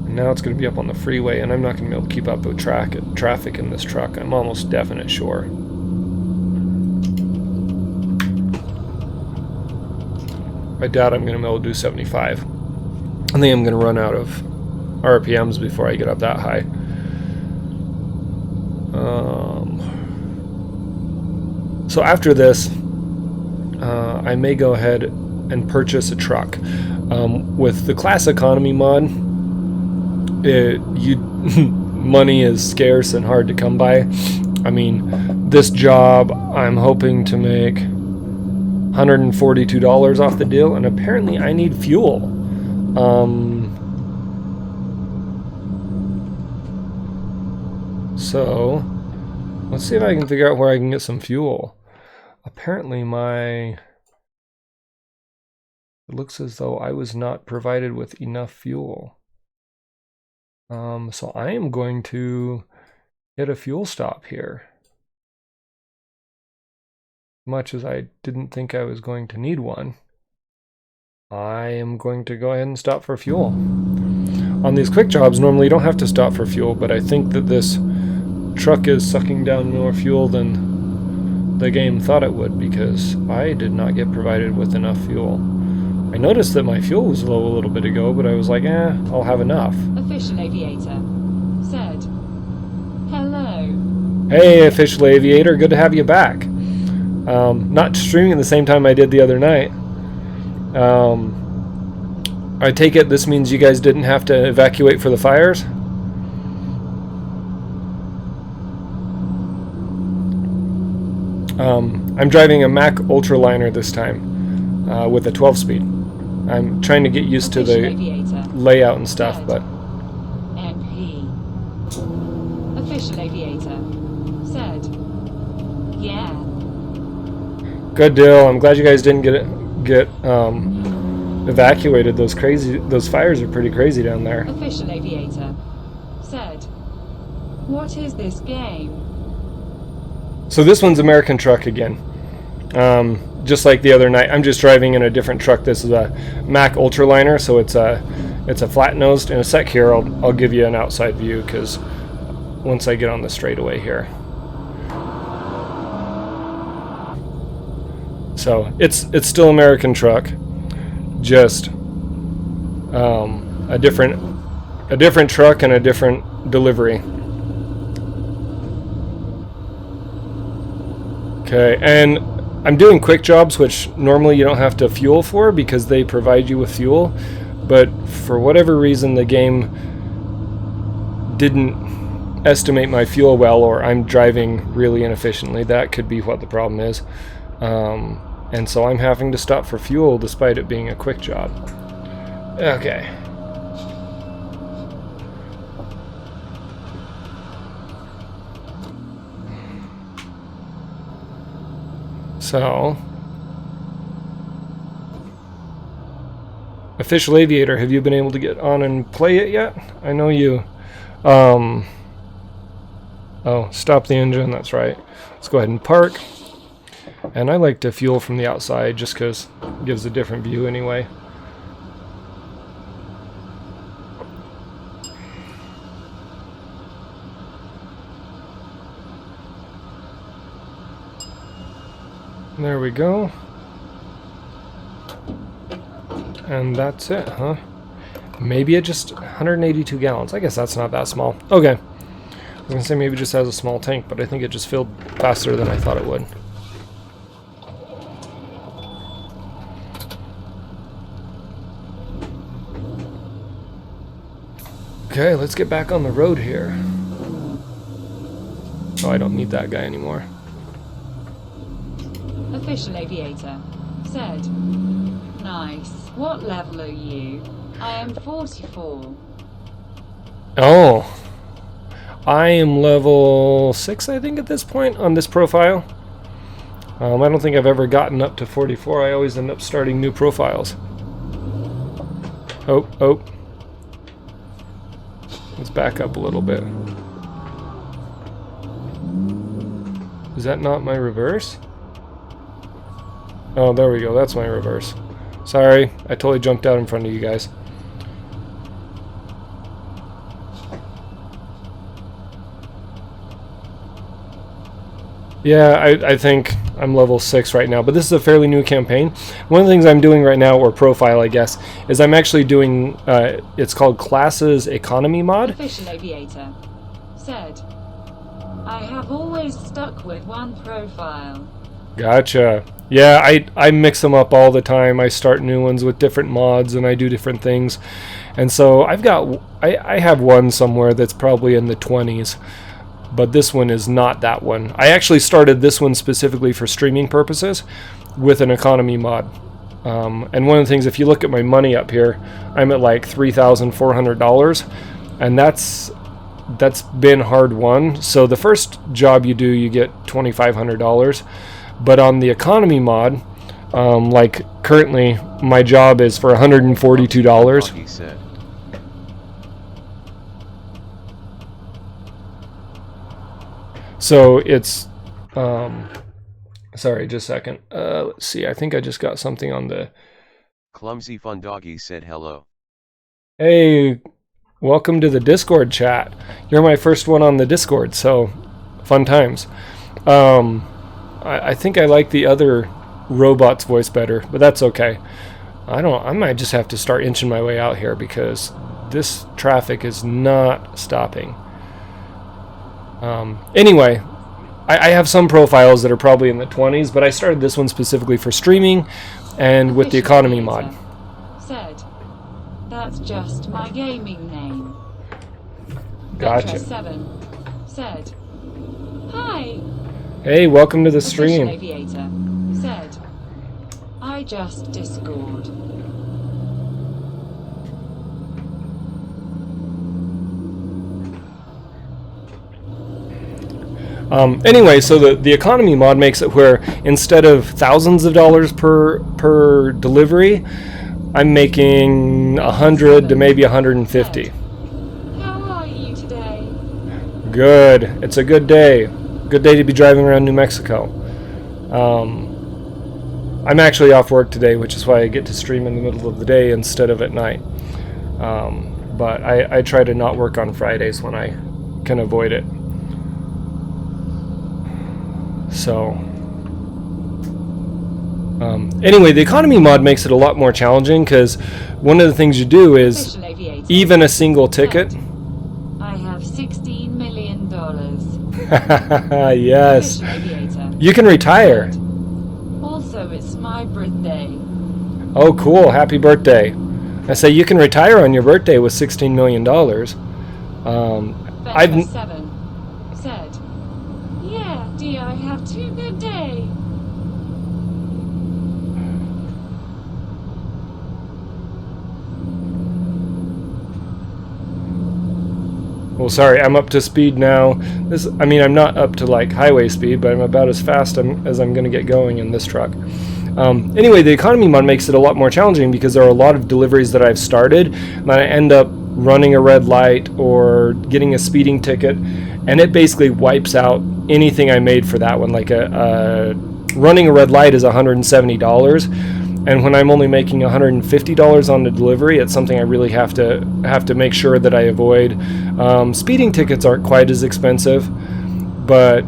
Now it's going to be up on the freeway, and I'm not going to be able to keep up with traffic in this truck. I'm almost definite sure. I doubt I'm going to be able to do 75. I think I'm going to run out of RPMs before I get up that high. So after this, I may go ahead and purchase a truck. With the Class Economy mod, money is scarce and hard to come by. I mean, this job I'm hoping to make $142 off the deal, and apparently I need fuel. So let's see if I can figure out where I can get some fuel. Apparently it looks as though I was not provided with enough fuel. So I am going to hit a fuel stop here. Much as I didn't think I was going to need one, I am going to go ahead and stop for fuel. On these quick jobs, normally you don't have to stop for fuel, but I think that this truck is sucking down more fuel than the game thought it would, because I did not get provided with enough fuel. I noticed that my fuel was low a little bit ago, but I was like, I'll have enough. Official Aviator said, hello. Hey, Official Aviator, good to have you back. Not streaming at the same time I did the other night. I take it this means you guys didn't have to evacuate for the fires? I'm driving a Mack Ultraliner this time, with a 12-speed. I'm trying to get used to the layout and stuff, but... MP. Official Aviator said, yeah. Good deal. I'm glad you guys didn't get evacuated. Those fires are pretty crazy down there. Official Aviator said, what is this game? So this one's American Truck again. Just like the other night, I'm just driving in a different truck. This is a Mack Ultraliner, so it's It's a flat nosed. In a sec here, I'll give you an outside view, because once I get on the straightaway here. So it's still American truck, just a different truck and a different delivery. Okay, and I'm doing quick jobs, which normally you don't have to fuel for because they provide you with fuel, but for whatever reason the game didn't estimate my fuel well, or I'm driving really inefficiently. That could be what the problem is. And so I'm having to stop for fuel despite it being a quick job. Okay. So, Official Aviator, have you been able to get on and play it yet? I know you. Oh, stop the engine, that's right. Let's go ahead and park. And I like to fuel from the outside just because it gives a different view anyway. There we go. And that's it, huh? Maybe it just 182 gallons. I guess that's not that small. Okay. I was going to say maybe it just has a small tank, but I think it just filled faster than I thought it would. Okay, let's get back on the road here. Oh, I don't need that guy anymore. Official Aviator said, nice. What level are you? I am 44. Oh. I am level 6, I think, at this point on this profile. I don't think I've ever gotten up to 44. I always end up starting new profiles. Oh. Let's back up a little bit. Is that not my reverse? Oh, there we go. That's my reverse. Sorry, I totally jumped out in front of you guys. Yeah, I think I'm level 6 right now, but this is a fairly new campaign. One of the things I'm doing right now, or profile I guess, is I'm actually doing, it's called Classes Economy Mod. Official Aviator said, I have always stuck with one profile. Gotcha. Yeah, I mix them up all the time. I start new ones with different mods and I do different things. And so I have one somewhere that's probably in the 20s. But this one is not that one. I actually started this one specifically for streaming purposes with an economy mod. And one of the things, if you look at my money up here, I'm at like $3,400, and that's been hard won. So the first job you do, you get $2,500, but on the economy mod, like currently my job is for $142. He said. So it's, sorry, just a second. Let's see, I think I just got something on the... Clumsy Fun Doggy said hello. Hey, welcome to the Discord chat. You're my first one on the Discord, so fun times. I think I like the other robot's voice better, but that's okay. I might just have to start inching my way out here because this traffic is not stopping. Anyway, I have some profiles that are probably in the 20s, but I started this one specifically for streaming and with the economy mod. Said, that's just my gaming name. Gotcha. 7 said, hi. Hey, welcome to the stream. Aviator said, I just Discord. Anyway, so the economy mod makes it where instead of thousands of dollars per delivery, I'm making 100 to maybe 150. How are you today? Good. It's a good day. Good day to be driving around New Mexico. I'm actually off work today, which is why I get to stream in the middle of the day instead of at night. But I try to not work on Fridays when I can avoid it. So anyway, the economy mod makes it a lot more challenging because one of the things you do is even a single ticket. I have $16 million. Yes. You can retire. Also, it's my birthday. Oh, cool. Happy birthday. I say you can retire on your birthday with $16 million. Venture 7 said, yeah, dear, I have too good day. Well, sorry, I'm up to speed now. I'm not up to like highway speed, but I'm about as fast as I'm going to get going in this truck. Anyway, the economy mod makes it a lot more challenging because there are a lot of deliveries that I've started and I end up running a red light or getting a speeding ticket, and it basically wipes out anything I made for that one. Like running a red light is $170. And when I'm only making $150 on the delivery, it's something I really have to make sure that I avoid. Speeding tickets aren't quite as expensive, but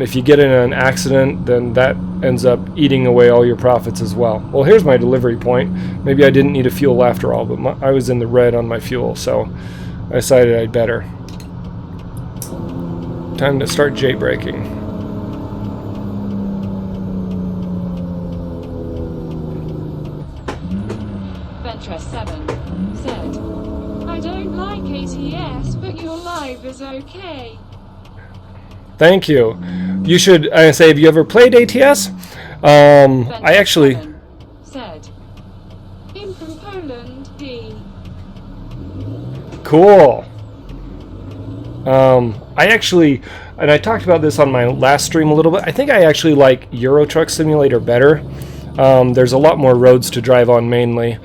if you get in an accident, then that ends up eating away all your profits as well. Well, here's my delivery point. Maybe I didn't need a fuel after all, but I was in the red on my fuel, so I decided I'd better. Time to start J-braking. Venture 7 said, I don't like ATS, but your live is okay. Thank you. You should say, have you ever played ATS? I actually said, in from Poland, D. Cool. I actually, and I talked about this on my last stream a little bit, I think I actually like Euro Truck Simulator better. There's a lot more roads to drive on mainly.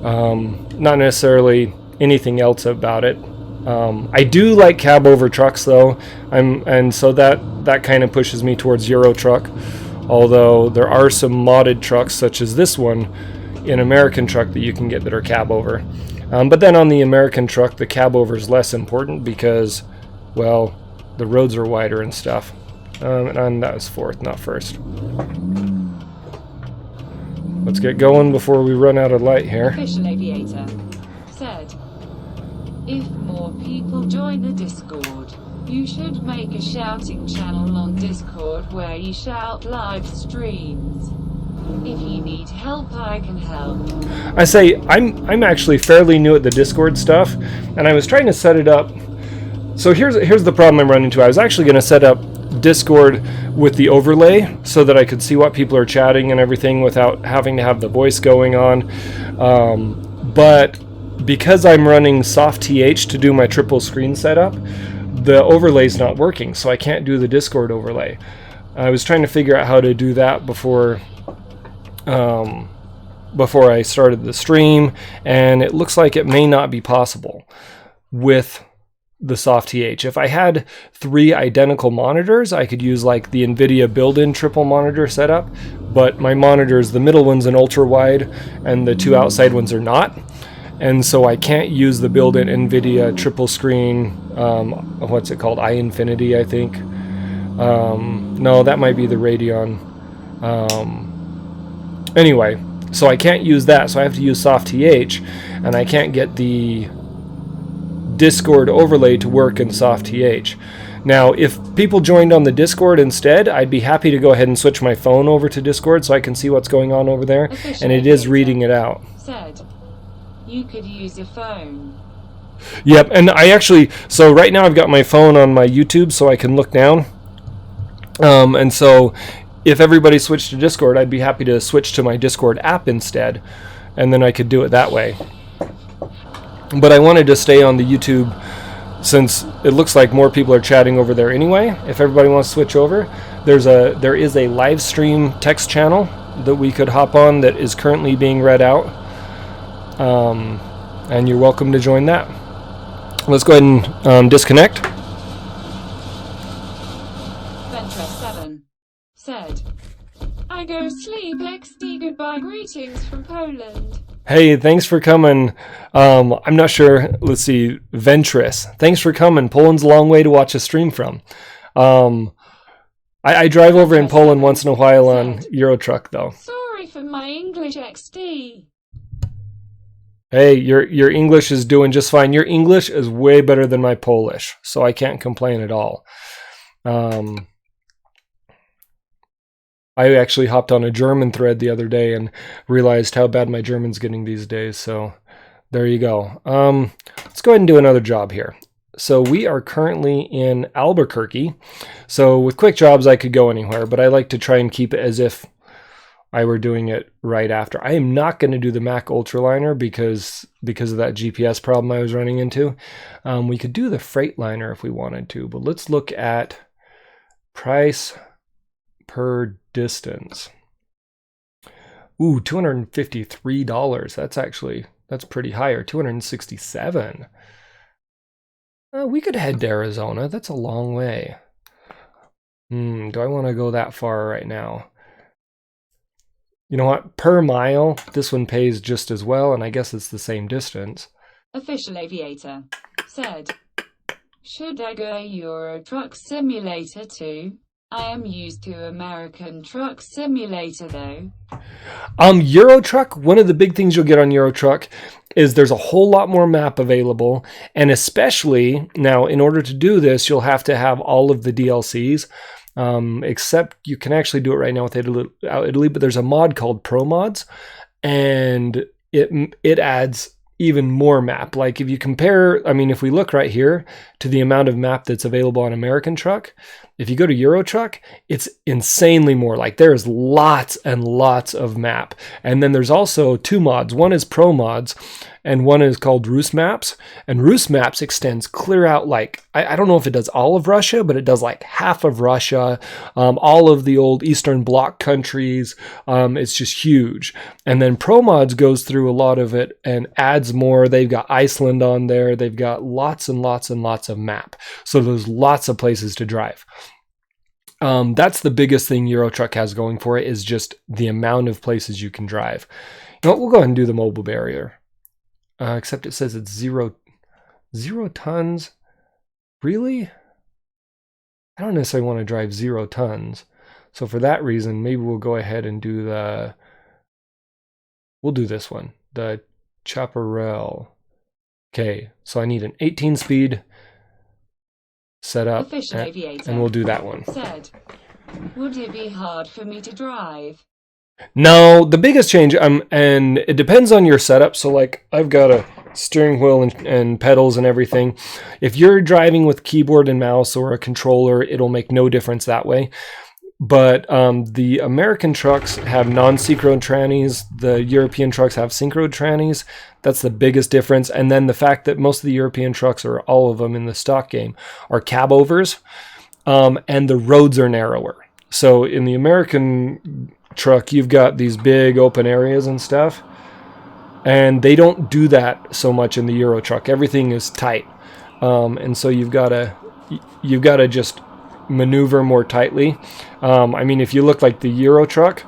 Not necessarily anything else about it. I do like cab over trucks though, and so that kind of pushes me towards Euro Truck. Although there are some modded trucks such as this one in American Truck that you can get that are cab over. But then on the American Truck, the cab over is less important because, well, the roads are wider and stuff. And that was fourth, not first. Let's get going before we run out of light here. Official Aviator said, if more people join the Discord, you should make a shouting channel on Discord where you shout live streams. If you need help, I can help. I say, I'm actually fairly new at the Discord stuff, and I was trying to set it up. So here's the problem I'm running into. I was actually going to set up Discord with the overlay so that I could see what people are chatting and everything without having to have the voice going on. But because I'm running soft TH to do my triple screen setup, the overlay's not working, so I can't do the Discord overlay. I was trying to figure out how to do that before I started the stream, and it looks like it may not be possible with the soft TH. If I had 3 identical monitors, I could use like the NVIDIA built-in triple monitor setup, but my monitors, the middle one's an ultra wide and the 2 outside ones are not. And so I can't use the built-in NVIDIA triple screen, what's it called? iInfinity, I think. No, that might be the Radeon. Anyway, so I can't use that, so I have to use soft TH, and I can't get the Discord overlay to work in soft TH. Now, if people joined on the Discord instead, I'd be happy to go ahead and switch my phone over to Discord so I can see what's going on over there, and it is reading it out. Said, you could use your phone. Yep, and I actually, so right now I've got my phone on my YouTube so I can look down. And so if everybody switched to Discord, I'd be happy to switch to my Discord app instead, and then I could do it that way. But I wanted to stay on the YouTube since it looks like more people are chatting over there anyway. If everybody wants to switch over, there is a live stream text channel that we could hop on that is currently being read out. And you're welcome to join that. Let's go ahead and disconnect. Venture 7 said, I go sleep XD, goodbye, greetings from Poland. Hey, thanks for coming. I'm not sure. Let's see. Ventris. Thanks for coming. Poland's a long way to watch a stream from. Um, I drive over in Poland once in a while on Eurotruck, though. Sorry for my English XD. Hey, your English is doing just fine. Your English is way better than my Polish, so I can't complain at all. I actually hopped on a German thread the other day and realized how bad my German's getting these days. So there you go. Let's go ahead and do another job here. So we are currently in Albuquerque. So with quick jobs, I could go anywhere, but I like to try and keep it as if I were doing it right after. I am not going to do the Mac Ultraliner because of that GPS problem I was running into. We could do the Freightliner if we wanted to, but let's look at price per distance. Ooh, $253. That's pretty higher. $267. We could head to Arizona. That's a long way. Do I want to go that far right now? You know what? Per mile, this one pays just as well, and I guess it's the same distance. Official Aviator said, should I go Euro Truck Simulator 2? I am used to American Truck Simulator though. Euro Truck, one of the big things you'll get on Euro Truck is there's a whole lot more map available, and especially now in order to do this, you'll have to have all of the DLCs. Except you can actually do it right now with Italy, but there's a mod called Pro Mods, and it adds even more map. Like if you compare, if we look right here to the amount of map that's available on American Truck, if you go to Euro Truck, it's insanely more. Like there's lots and lots of map. And then there's also two mods. One is Pro Mods, and one is called Rus Maps. And Rus Maps extends clear out, like, I don't know if it does all of Russia, but it does like half of Russia, all of the old Eastern Bloc countries. It's just huge. And then Pro Mods goes through a lot of it and adds more. They've got Iceland on there. They've got lots and lots and lots of map. So there's lots of places to drive. That's the biggest thing Eurotruck has going for it, is just the amount of places you can drive. You know what, we'll go ahead and do the mobile barrier. Except it says it's zero tons. Really? I don't necessarily want to drive 0 tons. So for that reason, maybe we'll go ahead and do we'll do this one, the Chaparral. Okay, so I need an 18 speed setup, and we'll do that one. Said, would it be hard for me to drive? No, the biggest change, and it depends on your setup. So like I've got a steering wheel and pedals and everything. If you're driving with keyboard and mouse or a controller, it'll make no difference that way. But the American trucks have non-synchro trannies. The European trucks have synchro trannies. That's the biggest difference. And then the fact that most of the European trucks, or all of them in the stock game, are cab overs, and the roads are narrower. So in the American truck, you've got these big open areas and stuff, and they don't do that so much in the Euro truck. Everything is tight, and so you've got to just maneuver more tightly. If you look like the Euro truck,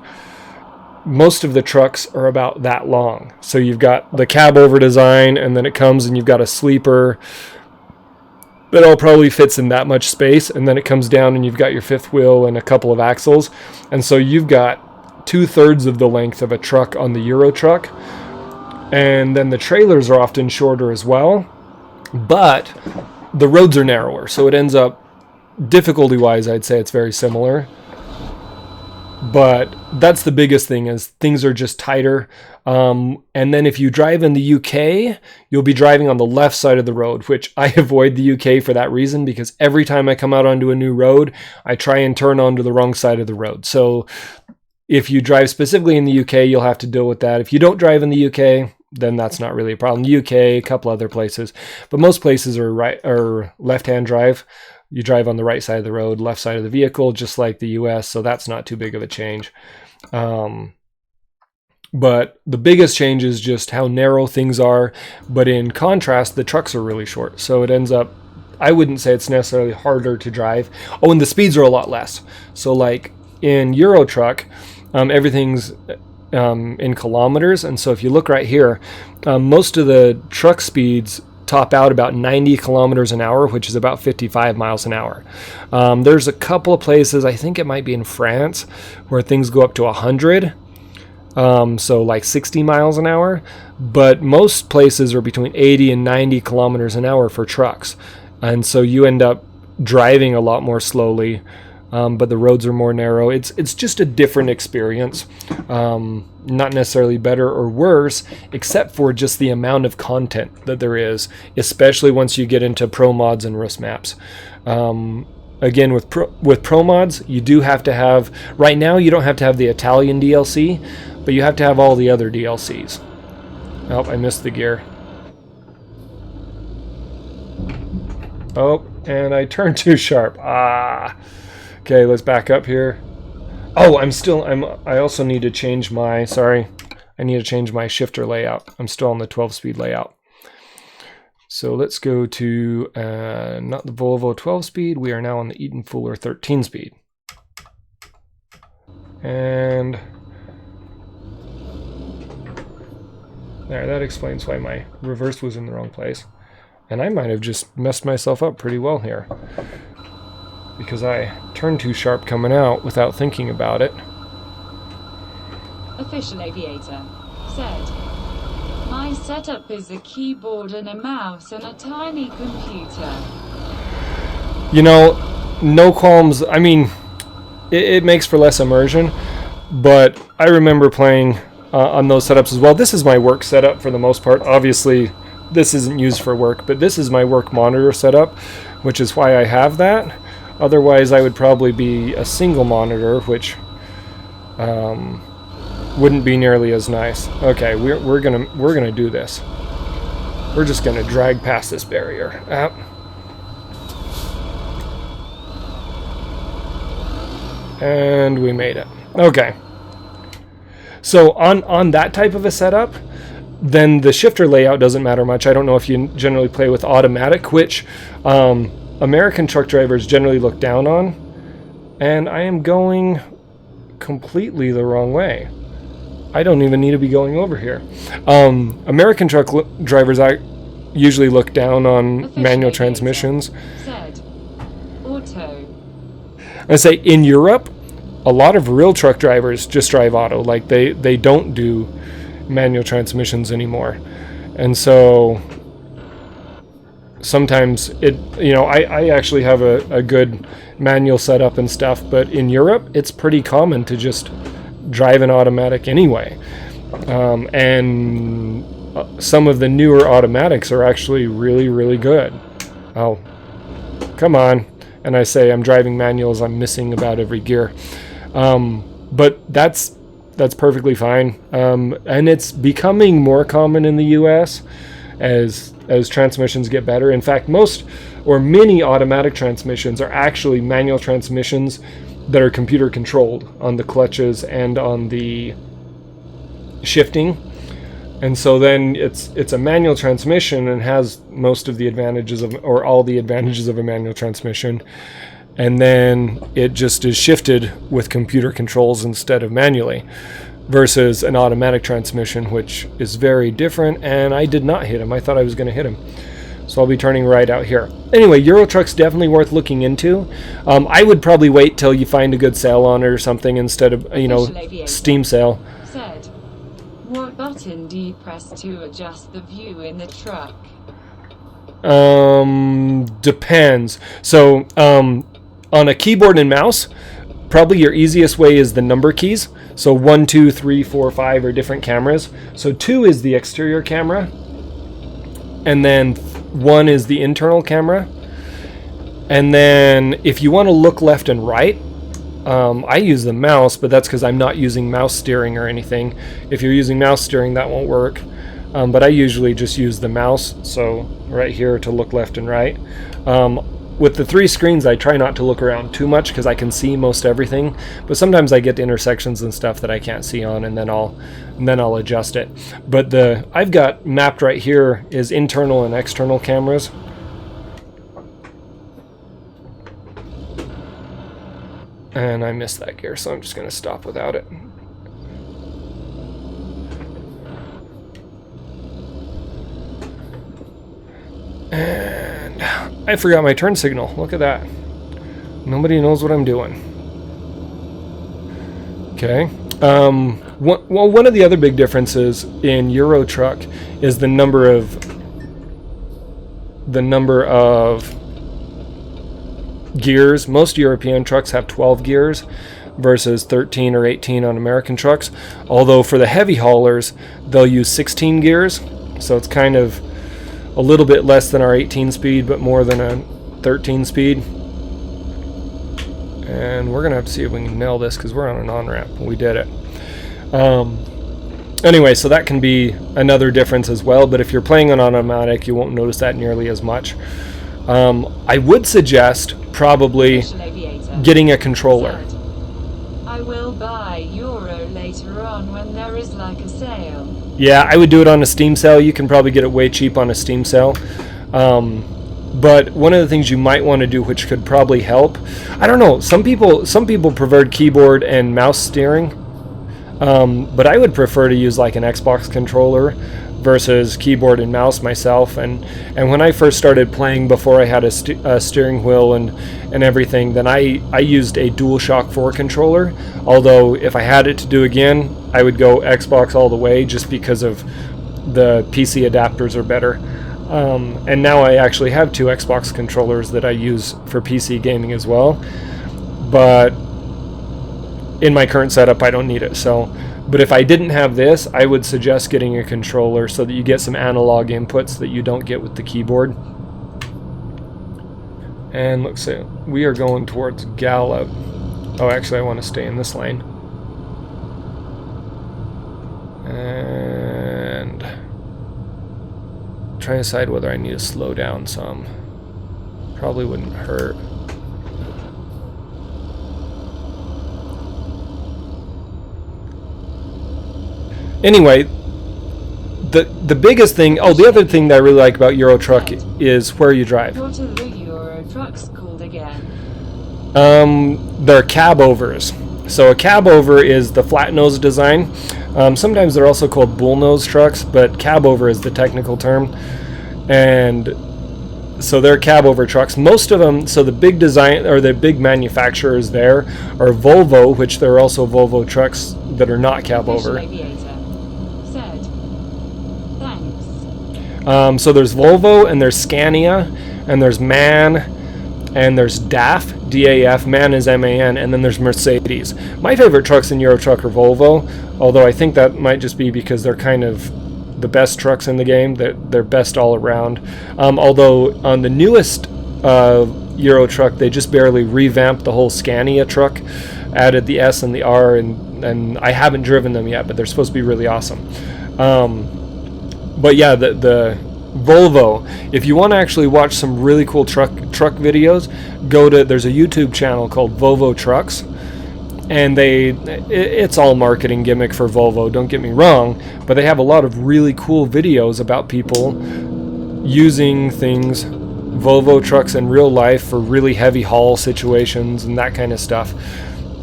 most of the trucks are about that long. So you've got the cab over design, and then it comes and you've got a sleeper that all probably fits in that much space, and then it comes down and you've got your fifth wheel and a couple of axles, and so you've got 2/3 of the length of a truck on the Euro truck. And then the trailers are often shorter as well, but the roads are narrower, so it ends up, difficulty wise, I'd say it's very similar. But that's the biggest thing, is things are just tighter. And then if you drive in the UK, you'll be driving on the left side of the road, which I avoid the UK for that reason, because every time I come out onto a new road, I try and turn onto the wrong side of the road. So if you drive specifically in the UK, you'll have to deal with that. If you don't drive in the UK, then that's not really a problem. The UK, a couple other places, but most places are right or left-hand drive. You drive on the right side of the road, left side of the vehicle, just like the US, so that's not too big of a change. But the biggest change is just how narrow things are, but in contrast, the trucks are really short, so it ends up, I wouldn't say it's necessarily harder to drive. Oh, and the speeds are a lot less. So like in Euro Truck, everything's in kilometers. And so if you look right here, most of the truck speeds top out about 90 kilometers an hour, which is about 55 miles an hour. There's a couple of places, I think it might be in France, where things go up to 100. So like 60 miles an hour, but most places are between 80 and 90 kilometers an hour for trucks. And so you end up driving a lot more slowly, but the roads are more narrow. It's just a different experience. Not necessarily better or worse, except for just the amount of content that there is, especially once you get into pro mods and Rust maps. Again, with pro mods, you do have to have, right now you don't have to have the Italian DLC, but you have to have all the other DLCs. Oh, I missed the gear. Oh, and I turned too sharp. Okay, let's back up here. Oh, I also need to change my, I need to change my shifter layout. I'm still on the 12-speed layout. So let's go to, not the Volvo 12-speed, we are now on the Eaton Fuller 13-speed. And there, that explains why my reverse was in the wrong place. And I might have just messed myself up pretty well here, because I turned too sharp coming out without thinking about it. Official aviator said, "My setup is a keyboard and a mouse and a tiny computer." You know, no qualms. I mean, it makes for less immersion, but I remember playing on those setups as well. This is my work setup for the most part. Obviously, this isn't used for work, but this is my work monitor setup, which is why I have that. Otherwise, I would probably be a single monitor, which wouldn't be nearly as nice. Okay, we're gonna do this. We're just gonna drag past this barrier. And we made it. Okay. So on that type of a setup, then the shifter layout doesn't matter much. I don't know if you generally play with automatic, which American truck drivers generally look down on, and I am going completely the wrong way. I don't even need to be going over here. American truck drivers usually look down on manual transmissions. Said, auto. I say in Europe, a lot of real truck drivers just drive auto. Like they don't do manual transmissions anymore, and so sometimes I actually have a good manual setup and stuff, but in Europe it's pretty common to just drive an automatic anyway, and some of the newer automatics are actually really good. Oh, come on. And I say I'm driving manuals, I'm missing about every gear, but that's perfectly fine, and it's becoming more common in the US as transmissions get better. In fact, most or many automatic transmissions are actually manual transmissions that are computer controlled on the clutches and on the shifting. And so then it's a manual transmission and has most of the advantages of, or all the advantages of, a manual transmission. And then it just is shifted with computer controls instead of manually, versus an automatic transmission, which is very different. And I did not hit him. I thought I was going to hit him. So I'll be turning right out here. Anyway, Euro Truck's definitely worth looking into. I would probably wait till you find a good sale on it or something instead of, Steam sale. Said, what button do you press to adjust the view in the truck? Depends. So, on a keyboard and mouse, probably your easiest way is the number keys. So 1, 2, 3, 4, 5 are different cameras. So 2 is the exterior camera, and then 1 is the internal camera. And then if you want to look left and right, I use the mouse, but that's because I'm not using mouse steering or anything. If you're using mouse steering, that won't work. But I usually just use the mouse, so right here to look left and right. With the 3 screens, I try not to look around too much because I can see most everything. But sometimes I get to intersections and stuff that I can't see on, and then I'll adjust it. But I've got mapped right here is internal and external cameras. And I missed that gear, so I'm just going to stop without it. And I forgot my turn signal. Look at that. Nobody knows what I'm doing. Okay. One of the other big differences in Euro Truck is the number of gears. Most European trucks have 12 gears versus 13 or 18 on American trucks. Although for the heavy haulers, they'll use 16 gears. So it's kind of a little bit less than our 18 speed, but more than a 13 speed. And we're going to have to see if we can nail this because we're on an on-ramp. We did it. Anyway, so that can be another difference as well. But if you're playing on automatic, you won't notice that nearly as much. I would suggest probably getting a controller. I will buy Euro later on when there is like a sale. Yeah, I would do it on a Steam sale. You can probably get it way cheap on a Steam sale. But one of the things you might want to do, which could probably help, I don't know, some people preferred keyboard and mouse steering, but I would prefer to use like an Xbox controller versus keyboard and mouse myself. And when I first started playing, before I had a steering wheel and everything, then I used a DualShock 4 controller. Although if I had it to do again, I would go Xbox all the way, just because of the PC adapters are better. And now I actually have two Xbox controllers that I use for PC gaming as well. But in my current setup, I don't need it. But if I didn't have this, I would suggest getting a controller so that you get some analog inputs that you don't get with the keyboard. And let's see, we are going towards Gallup. Oh, actually, I want to stay in this lane. And try to decide whether I need to slow down some. Probably wouldn't hurt. Anyway, the biggest thing, the other thing that I really like about Euro Truck is where you drive. What are the Euro trucks called again? They're cab overs. So a cab over is the flat nose design. Sometimes they're also called bull nose trucks, but cab over is the technical term. And so they're cab over trucks. Most of them, so the big design or the big manufacturers there are Volvo, which there are also Volvo trucks that are not cab over. So there's Volvo, and there's Scania, and there's MAN, and there's DAF, D-A-F, MAN is M-A-N, and then there's Mercedes. My favorite trucks in Euro Truck are Volvo, although I think that might just be because they're kind of the best trucks in the game. They're best all around. Although on the newest Euro Truck, they just barely revamped the whole Scania truck, added the S and the R, and I haven't driven them yet, but they're supposed to be really awesome. But yeah, the Volvo, if you want to actually watch some really cool truck videos, there's a YouTube channel called Volvo Trucks, and it's all marketing gimmick for Volvo, don't get me wrong, but they have a lot of really cool videos about people using Volvo trucks in real life for really heavy haul situations and that kind of stuff.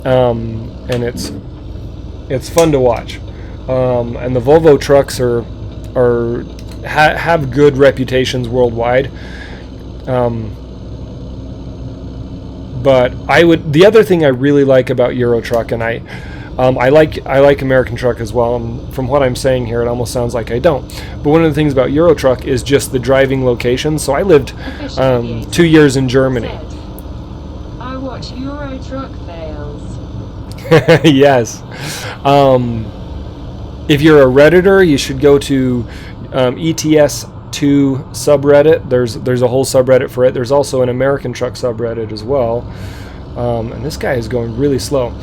And it's fun to watch. And the Volvo trucks have good reputations worldwide. But the other thing I really like about Euro Truck, and I like American Truck as well, and from what I'm saying here, it almost sounds like I don't. But one of the things about Euro Truck is just the driving location. So I lived 2 years in Germany. I watch Euro Truck fails. Yes. If you're a Redditor, you should go to ETS2 subreddit. There's a whole subreddit for it. There's also an American Truck subreddit as well. And this guy is going really slow.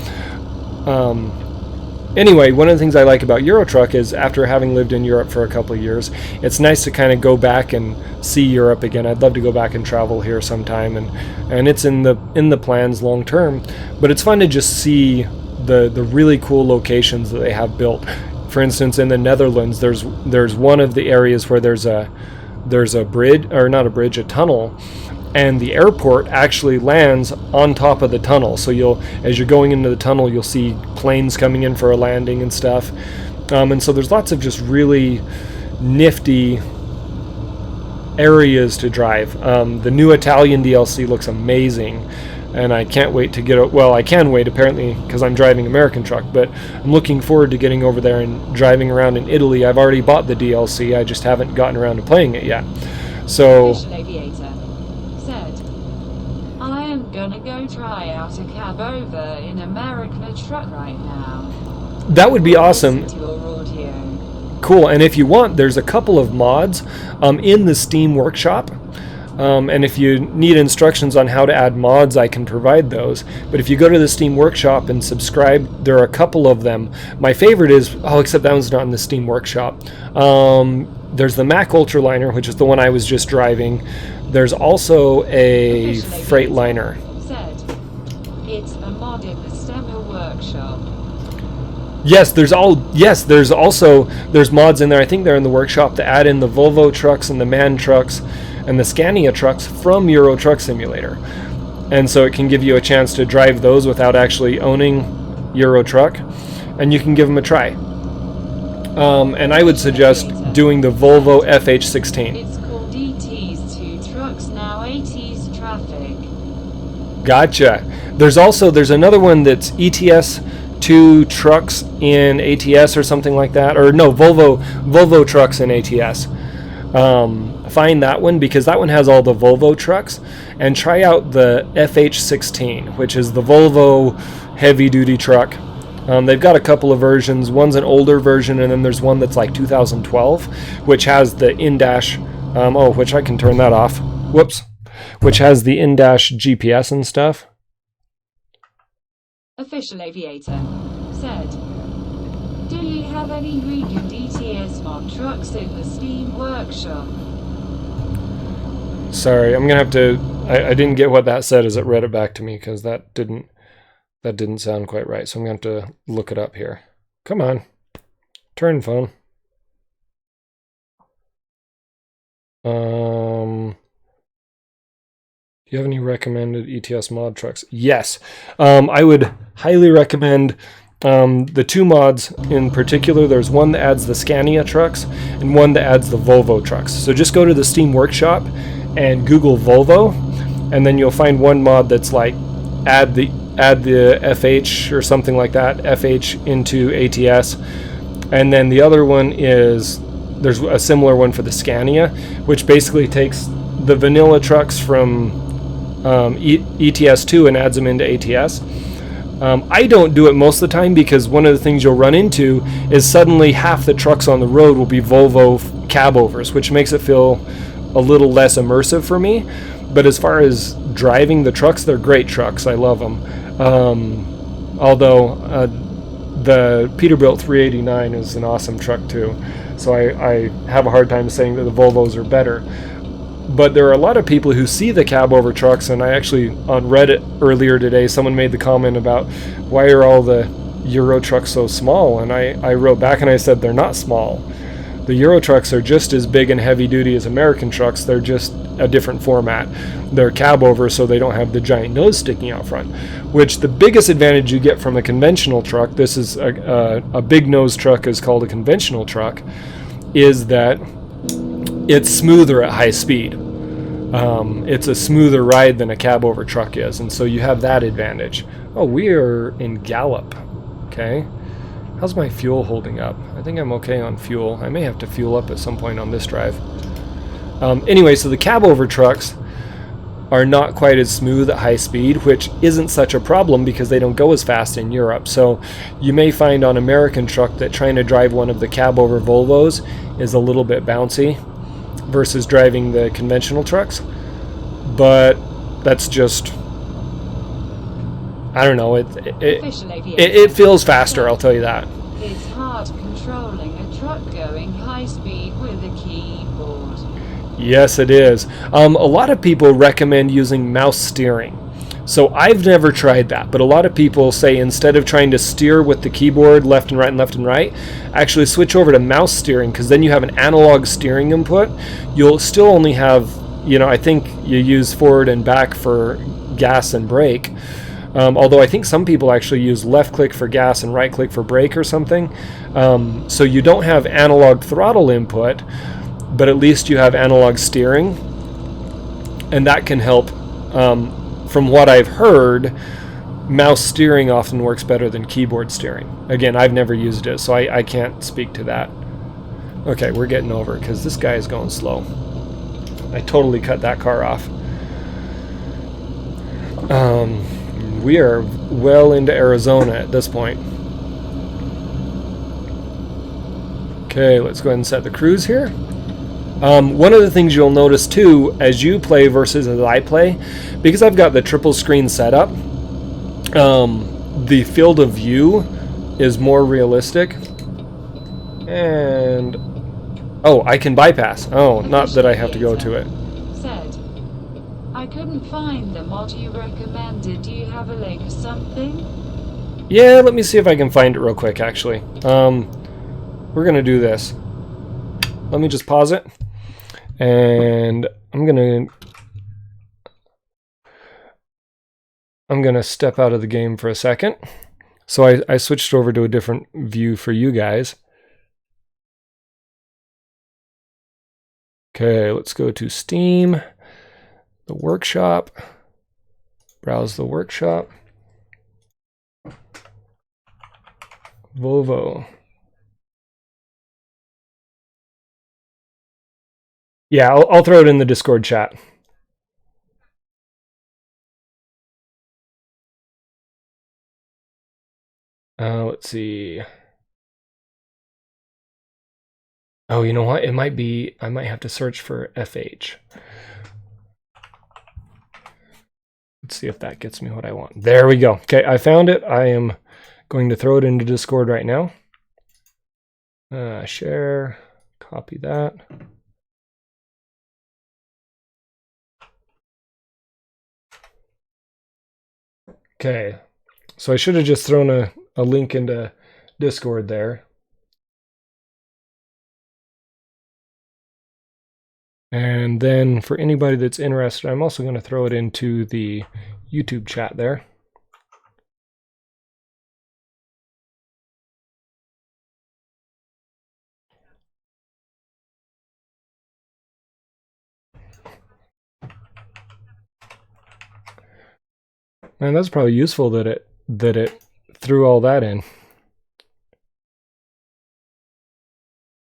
Anyway, one of the things I like about Euro Truck is, after having lived in Europe for a couple of years, it's nice to kind of go back and see Europe again. I'd love to go back and travel here sometime, and it's in the plans long term. But it's fun to just see the really cool locations that they have built. For instance, in the Netherlands, there's one of the areas where there's a bridge, or not a bridge, a tunnel, and the airport actually lands on top of the tunnel. So as you're going into the tunnel, you'll see planes coming in for a landing and stuff. And so there's lots of just really nifty areas to drive. The new Italian DLC looks amazing, and I can't wait to get. Well, I can wait apparently because I'm driving American truck, but I'm looking forward to getting over there and driving around in Italy. I've already bought the DLC. I just haven't gotten around to playing it yet. So. Official Aviator said, I am gonna go try out a cab over in American truck right now. That would be awesome. Listen to your audio. Cool. And if you want, there's a couple of mods in the Steam Workshop. And if you need instructions on how to add mods, I can provide those. But if you go to the Steam Workshop and subscribe, there are a couple of them. My favorite is, except that one's not in the Steam Workshop. There's the Mac Ultraliner, which is the one I was just driving. There's also a Freightliner. Said, it's a mod in the Stemmer Workshop. Yes, there's mods in there. I think they're in the workshop to add in the Volvo trucks and the MAN trucks and the Scania trucks from Euro Truck Simulator. And so it can give you a chance to drive those without actually owning Euro Truck, and you can give them a try. And I would suggest doing the Volvo FH16. It's called ET's 2 trucks, now ATS traffic. Gotcha. There's another one that's ETS 2 trucks in ATS or something like that, or no, Volvo trucks in ATS. Find that one because that one has all the Volvo trucks, and try out the FH16, which is the Volvo heavy duty truck. They've got a couple of versions. One's an older version, and then there's one that's like 2012, which has the in-dash, which I can turn that off. Whoops. Which has the in-dash GPS and stuff. Official Aviator said, do you have any Regan DTS mod trucks in the Steam Workshop? Sorry, I'm gonna have to. I didn't get what that said as it read it back to me because that didn't sound quite right. So I'm gonna have to look it up here. Come on, turn phone. Do you have any recommended ETS mod trucks? Yes, I would highly recommend the 2 mods in particular. There's one that adds the Scania trucks and one that adds the Volvo trucks. So just go to the Steam Workshop and Google Volvo, and then you'll find one mod that's like add the FH or something like that, FH into ATS, and then the other one is there's a similar one for the Scania, which basically takes the vanilla trucks from ETS2 and adds them into ATS. I don't do it most of the time because one of the things you'll run into is suddenly half the trucks on the road will be Volvo cab overs, which makes it feel a little less immersive for me. But as far as driving the trucks, they're great trucks. I love them. Although the Peterbilt 389 is an awesome truck too. So I have a hard time saying that the Volvos are better. But there are a lot of people who see the cab over trucks, and I actually, on Reddit earlier today, someone made the comment about why are all the Euro trucks so small, and I wrote back and I said they're not small. The Euro trucks are just as big and heavy duty as American trucks. They're just a different format. They're cab over, so they don't have the giant nose sticking out front, which the biggest advantage you get from a conventional truck, this is a big nose truck is called a conventional truck, is that it's smoother at high speed. It's a smoother ride than a cab over truck is, and so you have that advantage. Oh, we are in Gallup. Okay. How's my fuel holding up? I think I'm okay on fuel. I may have to fuel up at some point on this drive. Anyway, so the cab over trucks are not quite as smooth at high speed, which isn't such a problem because they don't go as fast in Europe. So you may find on American truck that trying to drive one of the cab over Volvos is a little bit bouncy versus driving the conventional trucks. But that's just, I don't know, it feels faster, I'll tell you that. It's hard controlling a truck going high speed with a keyboard. Yes, it is. A lot of people recommend using mouse steering. So I've never tried that, but a lot of people say instead of trying to steer with the keyboard left and right and left and right, actually switch over to mouse steering, because then you have an analog steering input. You'll still only have, I think you use forward and back for gas and brake. Although I think some people actually use left click for gas and right click for brake or something. So you don't have analog throttle input, but at least you have analog steering, and that can help. From what I've heard, mouse steering often works better than keyboard steering. Again, I've never used it, so I can't speak to that. Okay, we're getting over because this guy is going slow. I totally cut that car off. We are well into Arizona at this point. Okay, let's go ahead and set the cruise here. One of the things you'll notice too, as you play versus as I play, because I've got the triple screen setup, the field of view is more realistic. And oh, I can bypass. Oh, not that I have to go to it. Said, I couldn't find the mod you recommended. Do you have a link or something? Yeah, let me see if I can find it real quick, actually. We're gonna do this. Let me just pause it. And I'm gonna step out of the game for a second. So I switched over to a different view for you guys. Okay, let's go to Steam, the workshop, browse the workshop, Volvo. Yeah, I'll throw it in the Discord chat. Let's see. Oh, you know what? It might be, I might have to search for FH. Let's see if that gets me what I want. There we go. Okay, I found it. I am going to throw it into Discord right now. Share, copy that. Okay, so I should have just thrown a link into Discord there. And then for anybody that's interested, I'm also going to throw it into the YouTube chat there. Man, that's probably useful that it threw all that in.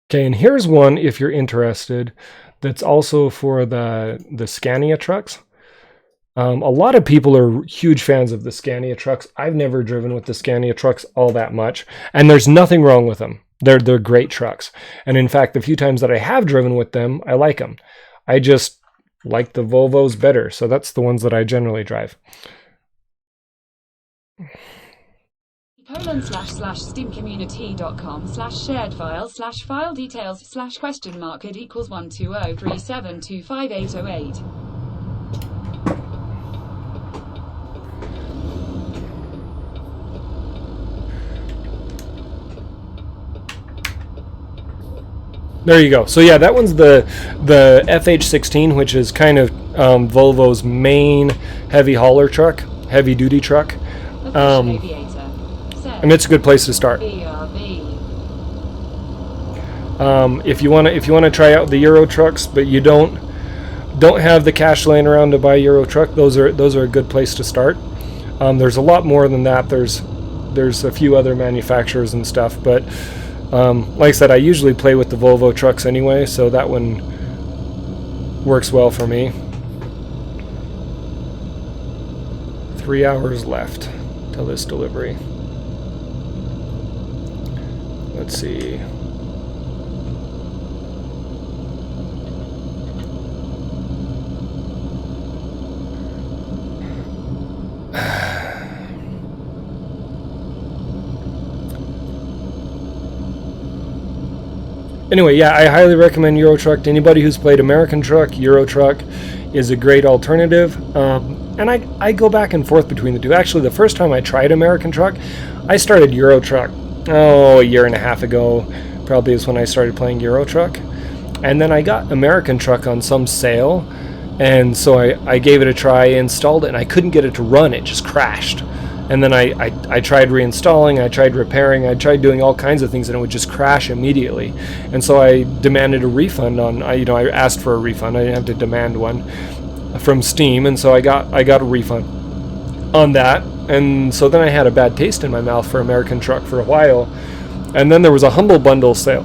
Okay, and here's one if you're interested. That's also for the Scania trucks. A lot of people are huge fans of the Scania trucks. I've never driven with the Scania trucks all that much, and there's nothing wrong with them. They're great trucks. And in fact, the few times that I have driven with them, I like them. I just like the Volvos better, so that's the ones that I generally drive. //steamcommunity.com/shared file details /?id equals 12037258808. There you go. So yeah, that one's the FH16, which is kind of Volvo's main heavy hauler truck, heavy duty truck. And it's a good place to start. If you want to try out the Euro trucks, but you don't have the cash laying around to buy a Euro truck, those are a good place to start. There's a lot more than that. There's a few other manufacturers and stuff, but like I said, I usually play with the Volvo trucks anyway, so that one works well for me. 3 hours left till this delivery. Let's see. Anyway, yeah, I highly recommend Euro Truck to anybody who's played American Truck. Euro Truck is a great alternative. And I go back and forth between the two. Actually, the first time I tried American Truck, I started Euro Truck. A year and a half ago, probably is when I started playing Euro Truck. And then I got American Truck on some sale, and so I gave it a try, installed it, and I couldn't get it to run. It just crashed. And then I tried reinstalling, I tried repairing, I tried doing all kinds of things, and it would just crash immediately. And so I demanded a refund I asked for a refund. I didn't have to demand one from Steam, and so I got a refund on that. And so then I had a bad taste in my mouth for American Truck for a while. And then there was a Humble Bundle sale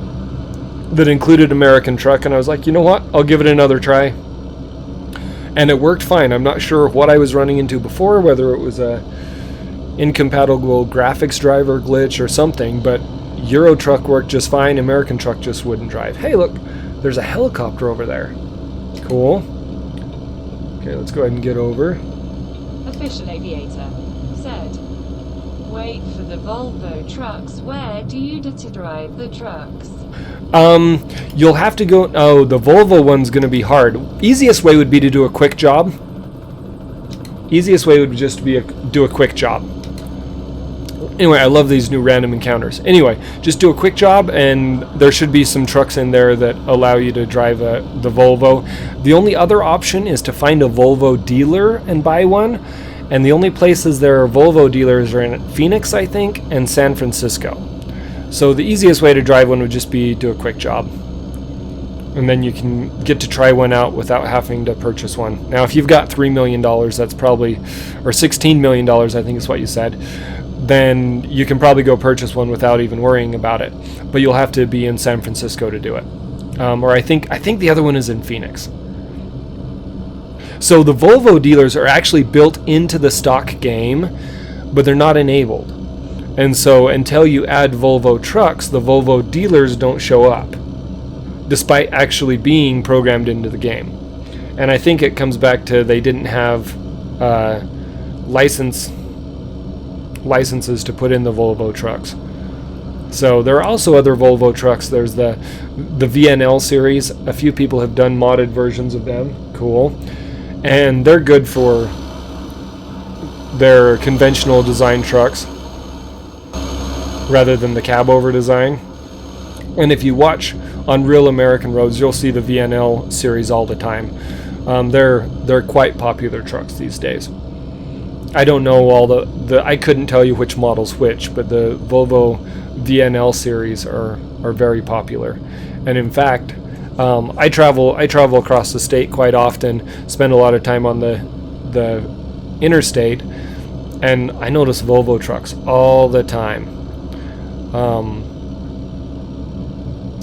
that included American Truck, and I was like, you know what? I'll give it another try. And it worked fine. I'm not sure what I was running into before, whether it was a incompatible graphics driver glitch or something, but Euro Truck worked just fine. American Truck just wouldn't drive. Hey, look, there's a helicopter over there. Cool. Okay, let's go ahead and get over. Official aviator said, wait for the Volvo trucks. Where do you get to drive the trucks? You'll have to go. Oh, the Volvo one's going to be hard. Easiest way would be to do a quick job. Easiest way would just be do a quick job. Anyway, I love these new random encounters. Anyway, just do a quick job, and there should be some trucks in there that allow you to drive the Volvo. The only other option is to find a Volvo dealer and buy one. And the only places there are Volvo dealers are in Phoenix, I think, and San Francisco. So the easiest way to drive one would just be do a quick job. And then you can get to try one out without having to purchase one. Now, if you've got $3 million, that's probably, or $16 million, I think is what you said, then you can probably go purchase one without even worrying about it. But you'll have to be in San Francisco to do it. Or I think the other one is in Phoenix. So the Volvo dealers are actually built into the stock game, but they're not enabled. And so until you add Volvo trucks, the Volvo dealers don't show up, despite actually being programmed into the game. And I think it comes back to they didn't have licenses to put in the Volvo trucks. So there are also other Volvo trucks. There's the VNL series. A few people have done modded versions of them. Cool. And they're good for their conventional design trucks rather than the cab over design. And if you watch on real American roads, you'll see the VNL series all the time. They're quite popular trucks these days. I don't know all the I couldn't tell you which model's which, but the Volvo VNL series are very popular. And in fact, I travel across the state quite often, spend a lot of time on the interstate, and I notice Volvo trucks all the time.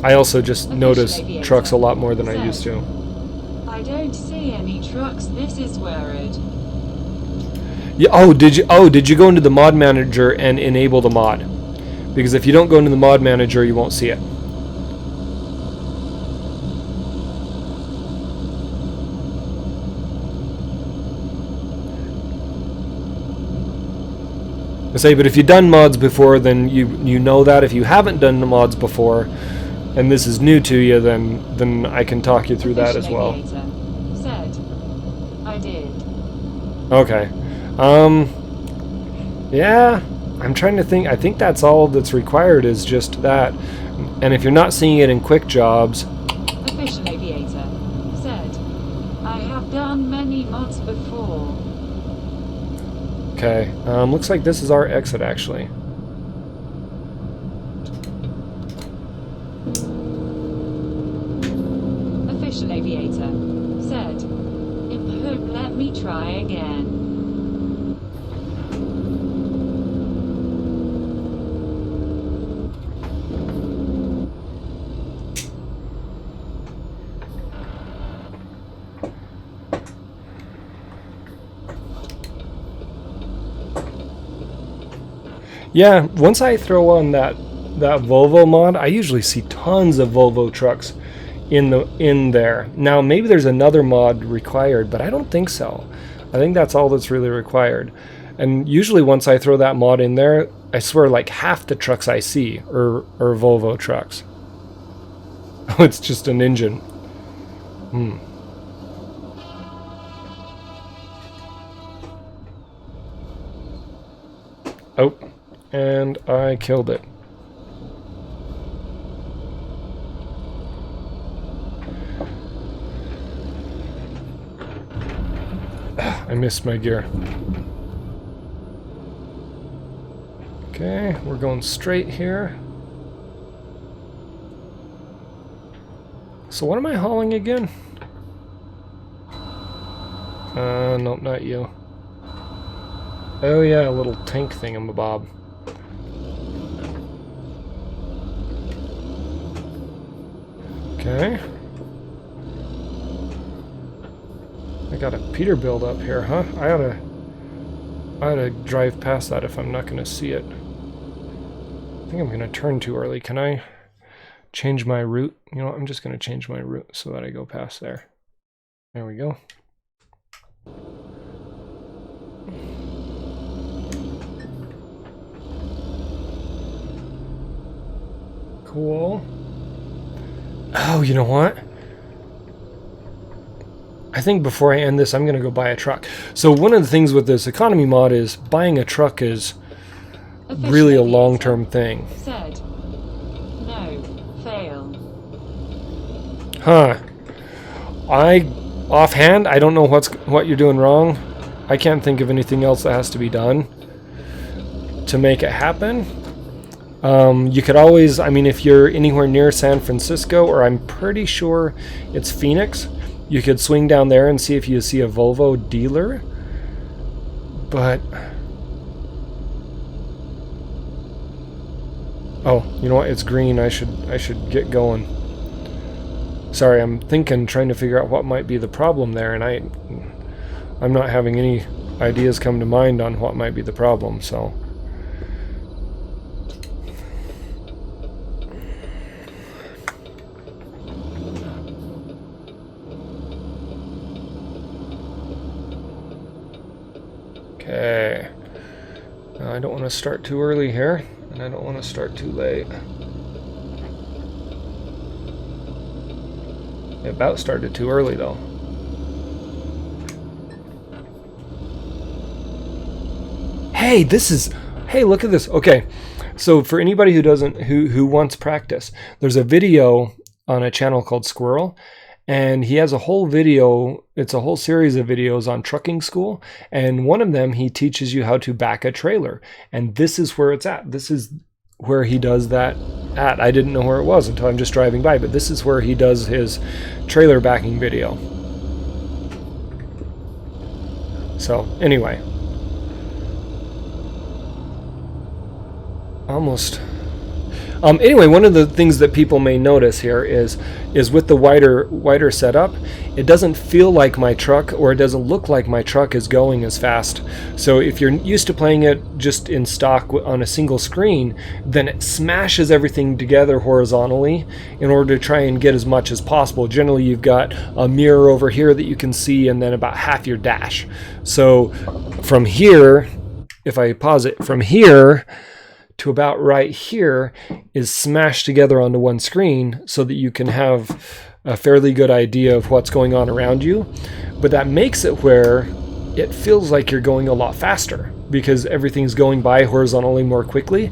I also just notice trucks a lot more than I used to. I don't see any trucks. This is worried. Yeah, did you go into the mod manager and enable the mod? Because if you don't go into the mod manager, you won't see it. But if you've done mods before, then you know that. If you haven't done the mods before, and this is new to you, then I can talk you through that as well. Said, I did. Okay. Yeah, I'm trying to think. I think that's all that's required is just that. And if you're not seeing it in quick jobs... Official aviator said, I have done many mods before. Okay, looks like this is our exit, actually. Official aviator said, input, let me try again. Yeah, once I throw on that Volvo mod, I usually see tons of Volvo trucks in there. Now, maybe there's another mod required, but I don't think so. I think that's all that's really required. And usually once I throw that mod in there, I swear like half the trucks I see are Volvo trucks. Oh, it's just an engine. Oh, and I killed it. I missed my gear. Okay, we're going straight here. So what am I hauling again? Nope, not you. Oh yeah, a little tank thingamabob. Okay. I got a Peterbilt up here, huh? I ought to drive past that if I'm not going to see it. I think I'm going to turn too early. Can I change my route? You know what? I'm just going to change my route so that I go past there. There we go. Cool. Oh, you know what? I think before I end this, I'm going to go buy a truck. So one of the things with this economy mod is buying a truck is really a long-term thing. Said. No. Fail. Huh. Offhand, I don't know what you're doing wrong. I can't think of anything else that has to be done to make it happen. You could always, I mean, if you're anywhere near San Francisco, or I'm pretty sure it's Phoenix, you could swing down there and see if you see a Volvo dealer. But oh, you know what? It's green. I should get going. Sorry, I'm trying to figure out what might be the problem there, and I'm not having any ideas come to mind on what might be the problem, so. Okay. Now, I don't want to start too early here, and I don't want to start too late. It about started too early, though. Hey, hey, look at this. Okay, so for anybody who wants practice, there's a video on a channel called Squirrel, and he has a whole video, it's a whole series of videos on trucking school, and one of them he teaches you how to back a trailer, and this is where it's at. This is where he does that at. I didn't know where it was until I'm just driving by, but this is where he does his trailer backing video. So, anyway. Almost. Anyway, one of the things that people may notice here is with the wider setup, it doesn't feel like my truck, or it doesn't look like my truck is going as fast. So if you're used to playing it just in stock on a single screen, then it smashes everything together horizontally in order to try and get as much as possible. Generally, you've got a mirror over here that you can see, and then about half your dash. So from here, if I pause it, from here to about right here is smashed together onto one screen so that you can have a fairly good idea of what's going on around you. But that makes it where it feels like you're going a lot faster because everything's going by horizontally more quickly.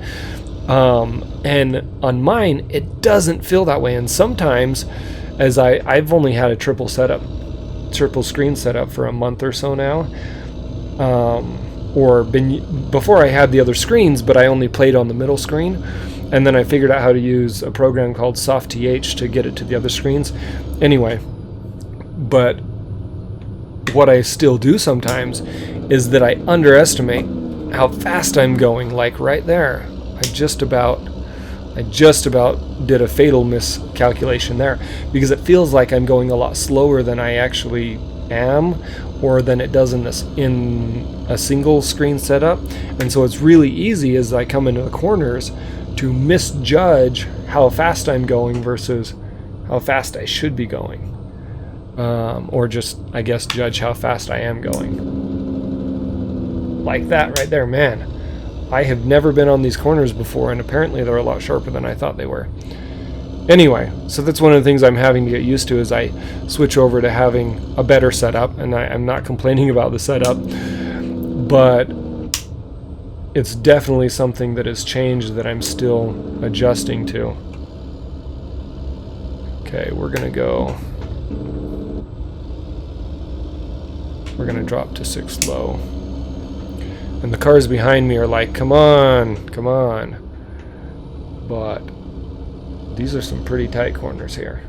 And on mine, it doesn't feel that way. And sometimes, as I've only had a triple screen setup for a month or so now, or before I had the other screens, but I only played on the middle screen, and then I figured out how to use a program called SoftTH to get it to the other screens. Anyway, but what I still do sometimes is that I underestimate how fast I'm going. Like right there, I just about did a fatal miscalculation there because it feels like I'm going a lot slower than I actually am, or than it does in a single screen setup. And so it's really easy as I come into the corners to misjudge how fast I'm going versus how fast I should be going, or just, I guess, judge how fast I am going. Like that right there, man. I have never been on these corners before, and apparently they're a lot sharper than I thought they were. Anyway, so that's one of the things I'm having to get used to as I switch over to having a better setup, and I'm not complaining about the setup, but it's definitely something that has changed that I'm still adjusting to. Okay, we're gonna drop to 6 low. And the cars behind me are like, come on, come on. But these are some pretty tight corners here.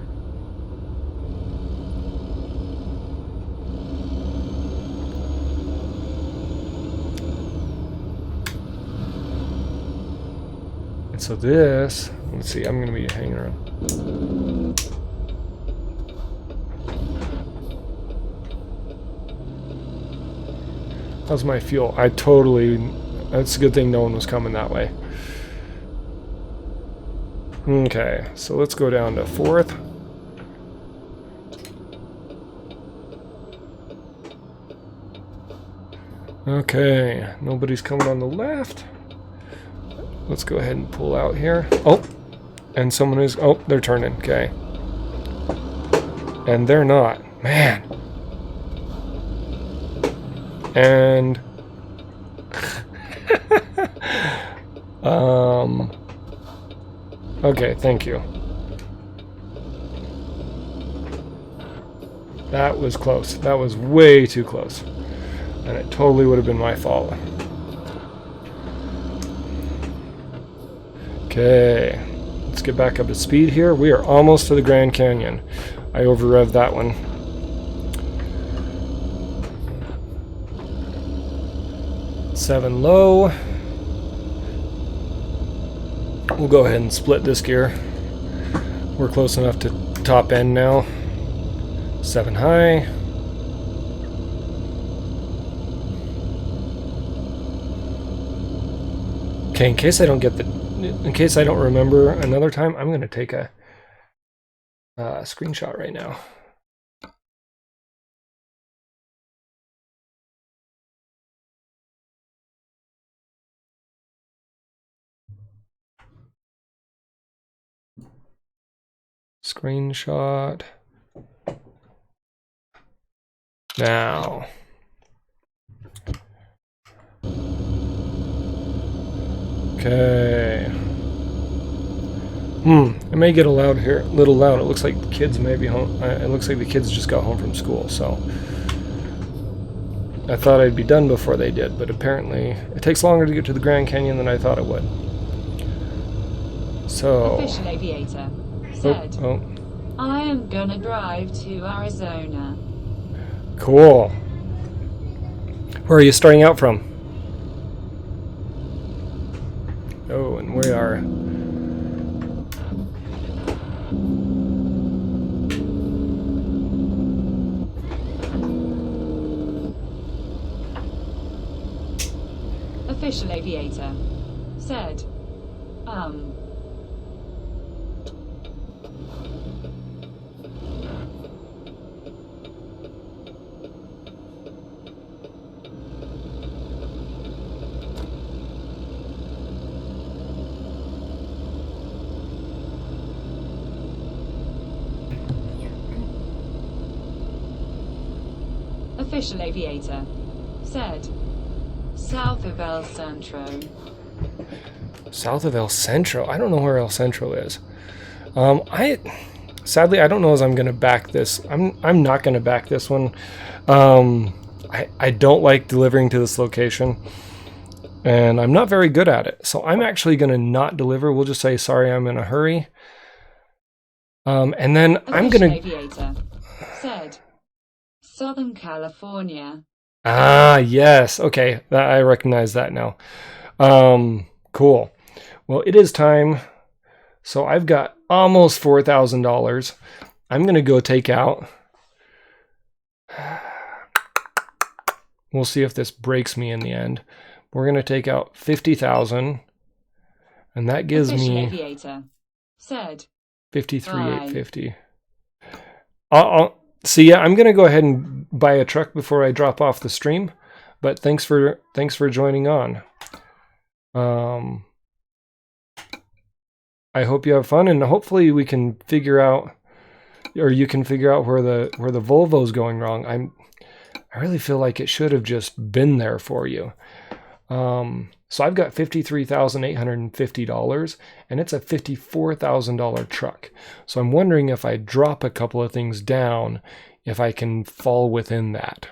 And so this, let's see, I'm going to be hanging around. How's my fuel? That's a good thing no one was coming that way. Okay, so let's go down to 4th. Okay, nobody's coming on the left. Let's go ahead and pull out here. Oh, and someone is, oh, they're turning, okay. And they're not, man. And, okay, thank you. That was close. That was way too close. And it totally would have been my fault. Okay, let's get back up to speed here. We are almost to the Grand Canyon. I over-revved that one. Seven low. We'll go ahead and split this gear. We're close enough to top end now. 7 high. Okay, in case I don't remember another time, I'm going to take a screenshot right now. Screenshot. Now. Okay. It may get a little loud. It looks like the kids may be home. It looks like the kids just got home from school, so I thought I'd be done before they did, but apparently it takes longer to get to the Grand Canyon than I thought it would. So. Official aviator said, I am gonna drive to Arizona. Cool. Where are you starting out from? Oh, and we are. Official aviator said, Official aviator said, south of El Centro. South of El Centro? I don't know where El Centro is. Sadly, I don't know as I'm going to back this. I'm not going to back this one. I don't like delivering to this location, and I'm not very good at it. So I'm actually going to not deliver. We'll just say, sorry, I'm in a hurry. And then I'm going to... Aviator said, Southern California. Ah, yes. Okay, I recognize that now. Cool. Well, it is time. So I've got almost $4,000. I'm going to go take out. We'll see if this breaks me in the end. We're going to take out 50,000. And that gives me aviator said 53,850. See, yeah, I'm going to go ahead and buy a truck before I drop off the stream. But thanks for joining on. I hope you have fun, and hopefully we can figure out, or you can figure out where the Volvo's going wrong. I really feel like it should have just been there for you. So I've got $53,850, and it's a $54,000 truck. So I'm wondering if I drop a couple of things down, if I can fall within that.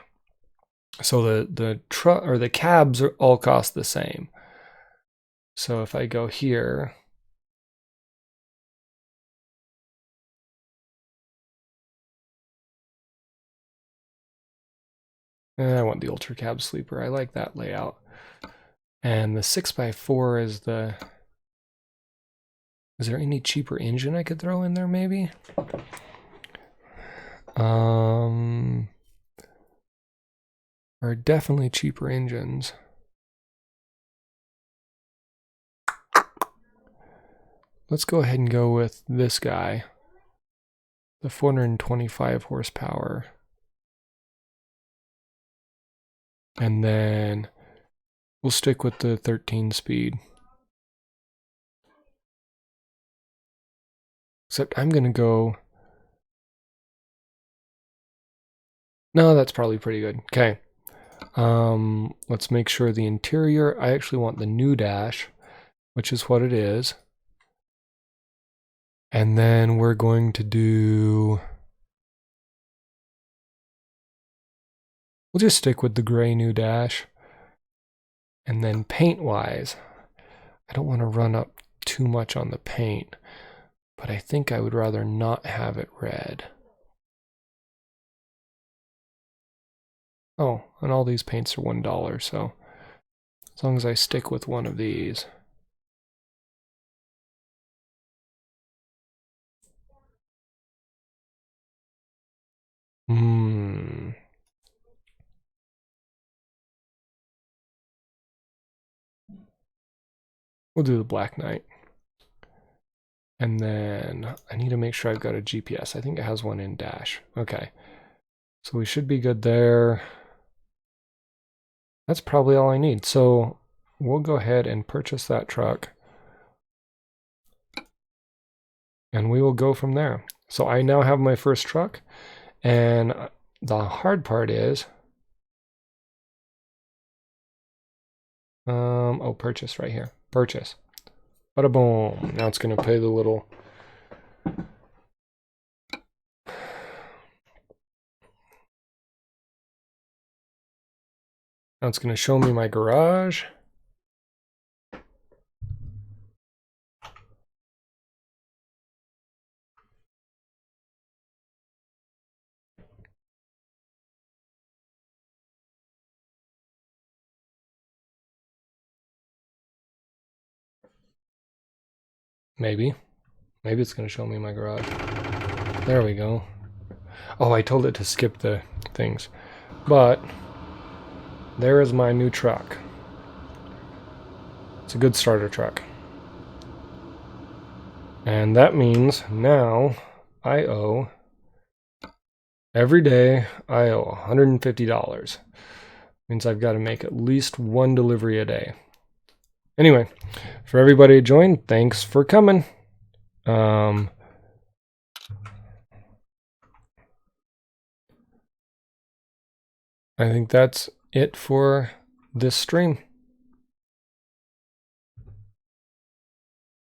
So the truck or the cabs are all cost the same. So if I go here, I want the Ultra Cab Sleeper. I like that layout. And the 6x4 is the... Is there any cheaper engine I could throw in there, maybe? There are definitely cheaper engines. Let's go ahead and go with this guy. The 425 horsepower. And then we'll stick with the 13 speed. Except I'm going to go... No, that's probably pretty good. Okay. Let's make sure the interior... I actually want the new dash, which is what it is. And then we're going to do... We'll just stick with the gray new dash. And then paint-wise, I don't want to run up too much on the paint, but I think I would rather not have it red. Oh, and all these paints are $1, so as long as I stick with one of these. We'll do the Black Knight. And then I need to make sure I've got a GPS. I think it has one in dash. Okay. So we should be good there. That's probably all I need. So we'll go ahead and purchase that truck. And we will go from there. So I now have my first truck. And the hard part is... oh, purchase right here. Purchase. Bada boom. Now it's going to pay the little... Now it's going to show me my garage. Maybe. Maybe it's going to show me my garage. There we go. Oh, I told it to skip the things. But there is my new truck. It's a good starter truck. And that means now I owe, every day I owe $150. Means I've got to make at least one delivery a day. Anyway, for everybody who joined, thanks for coming. I think that's it for this stream.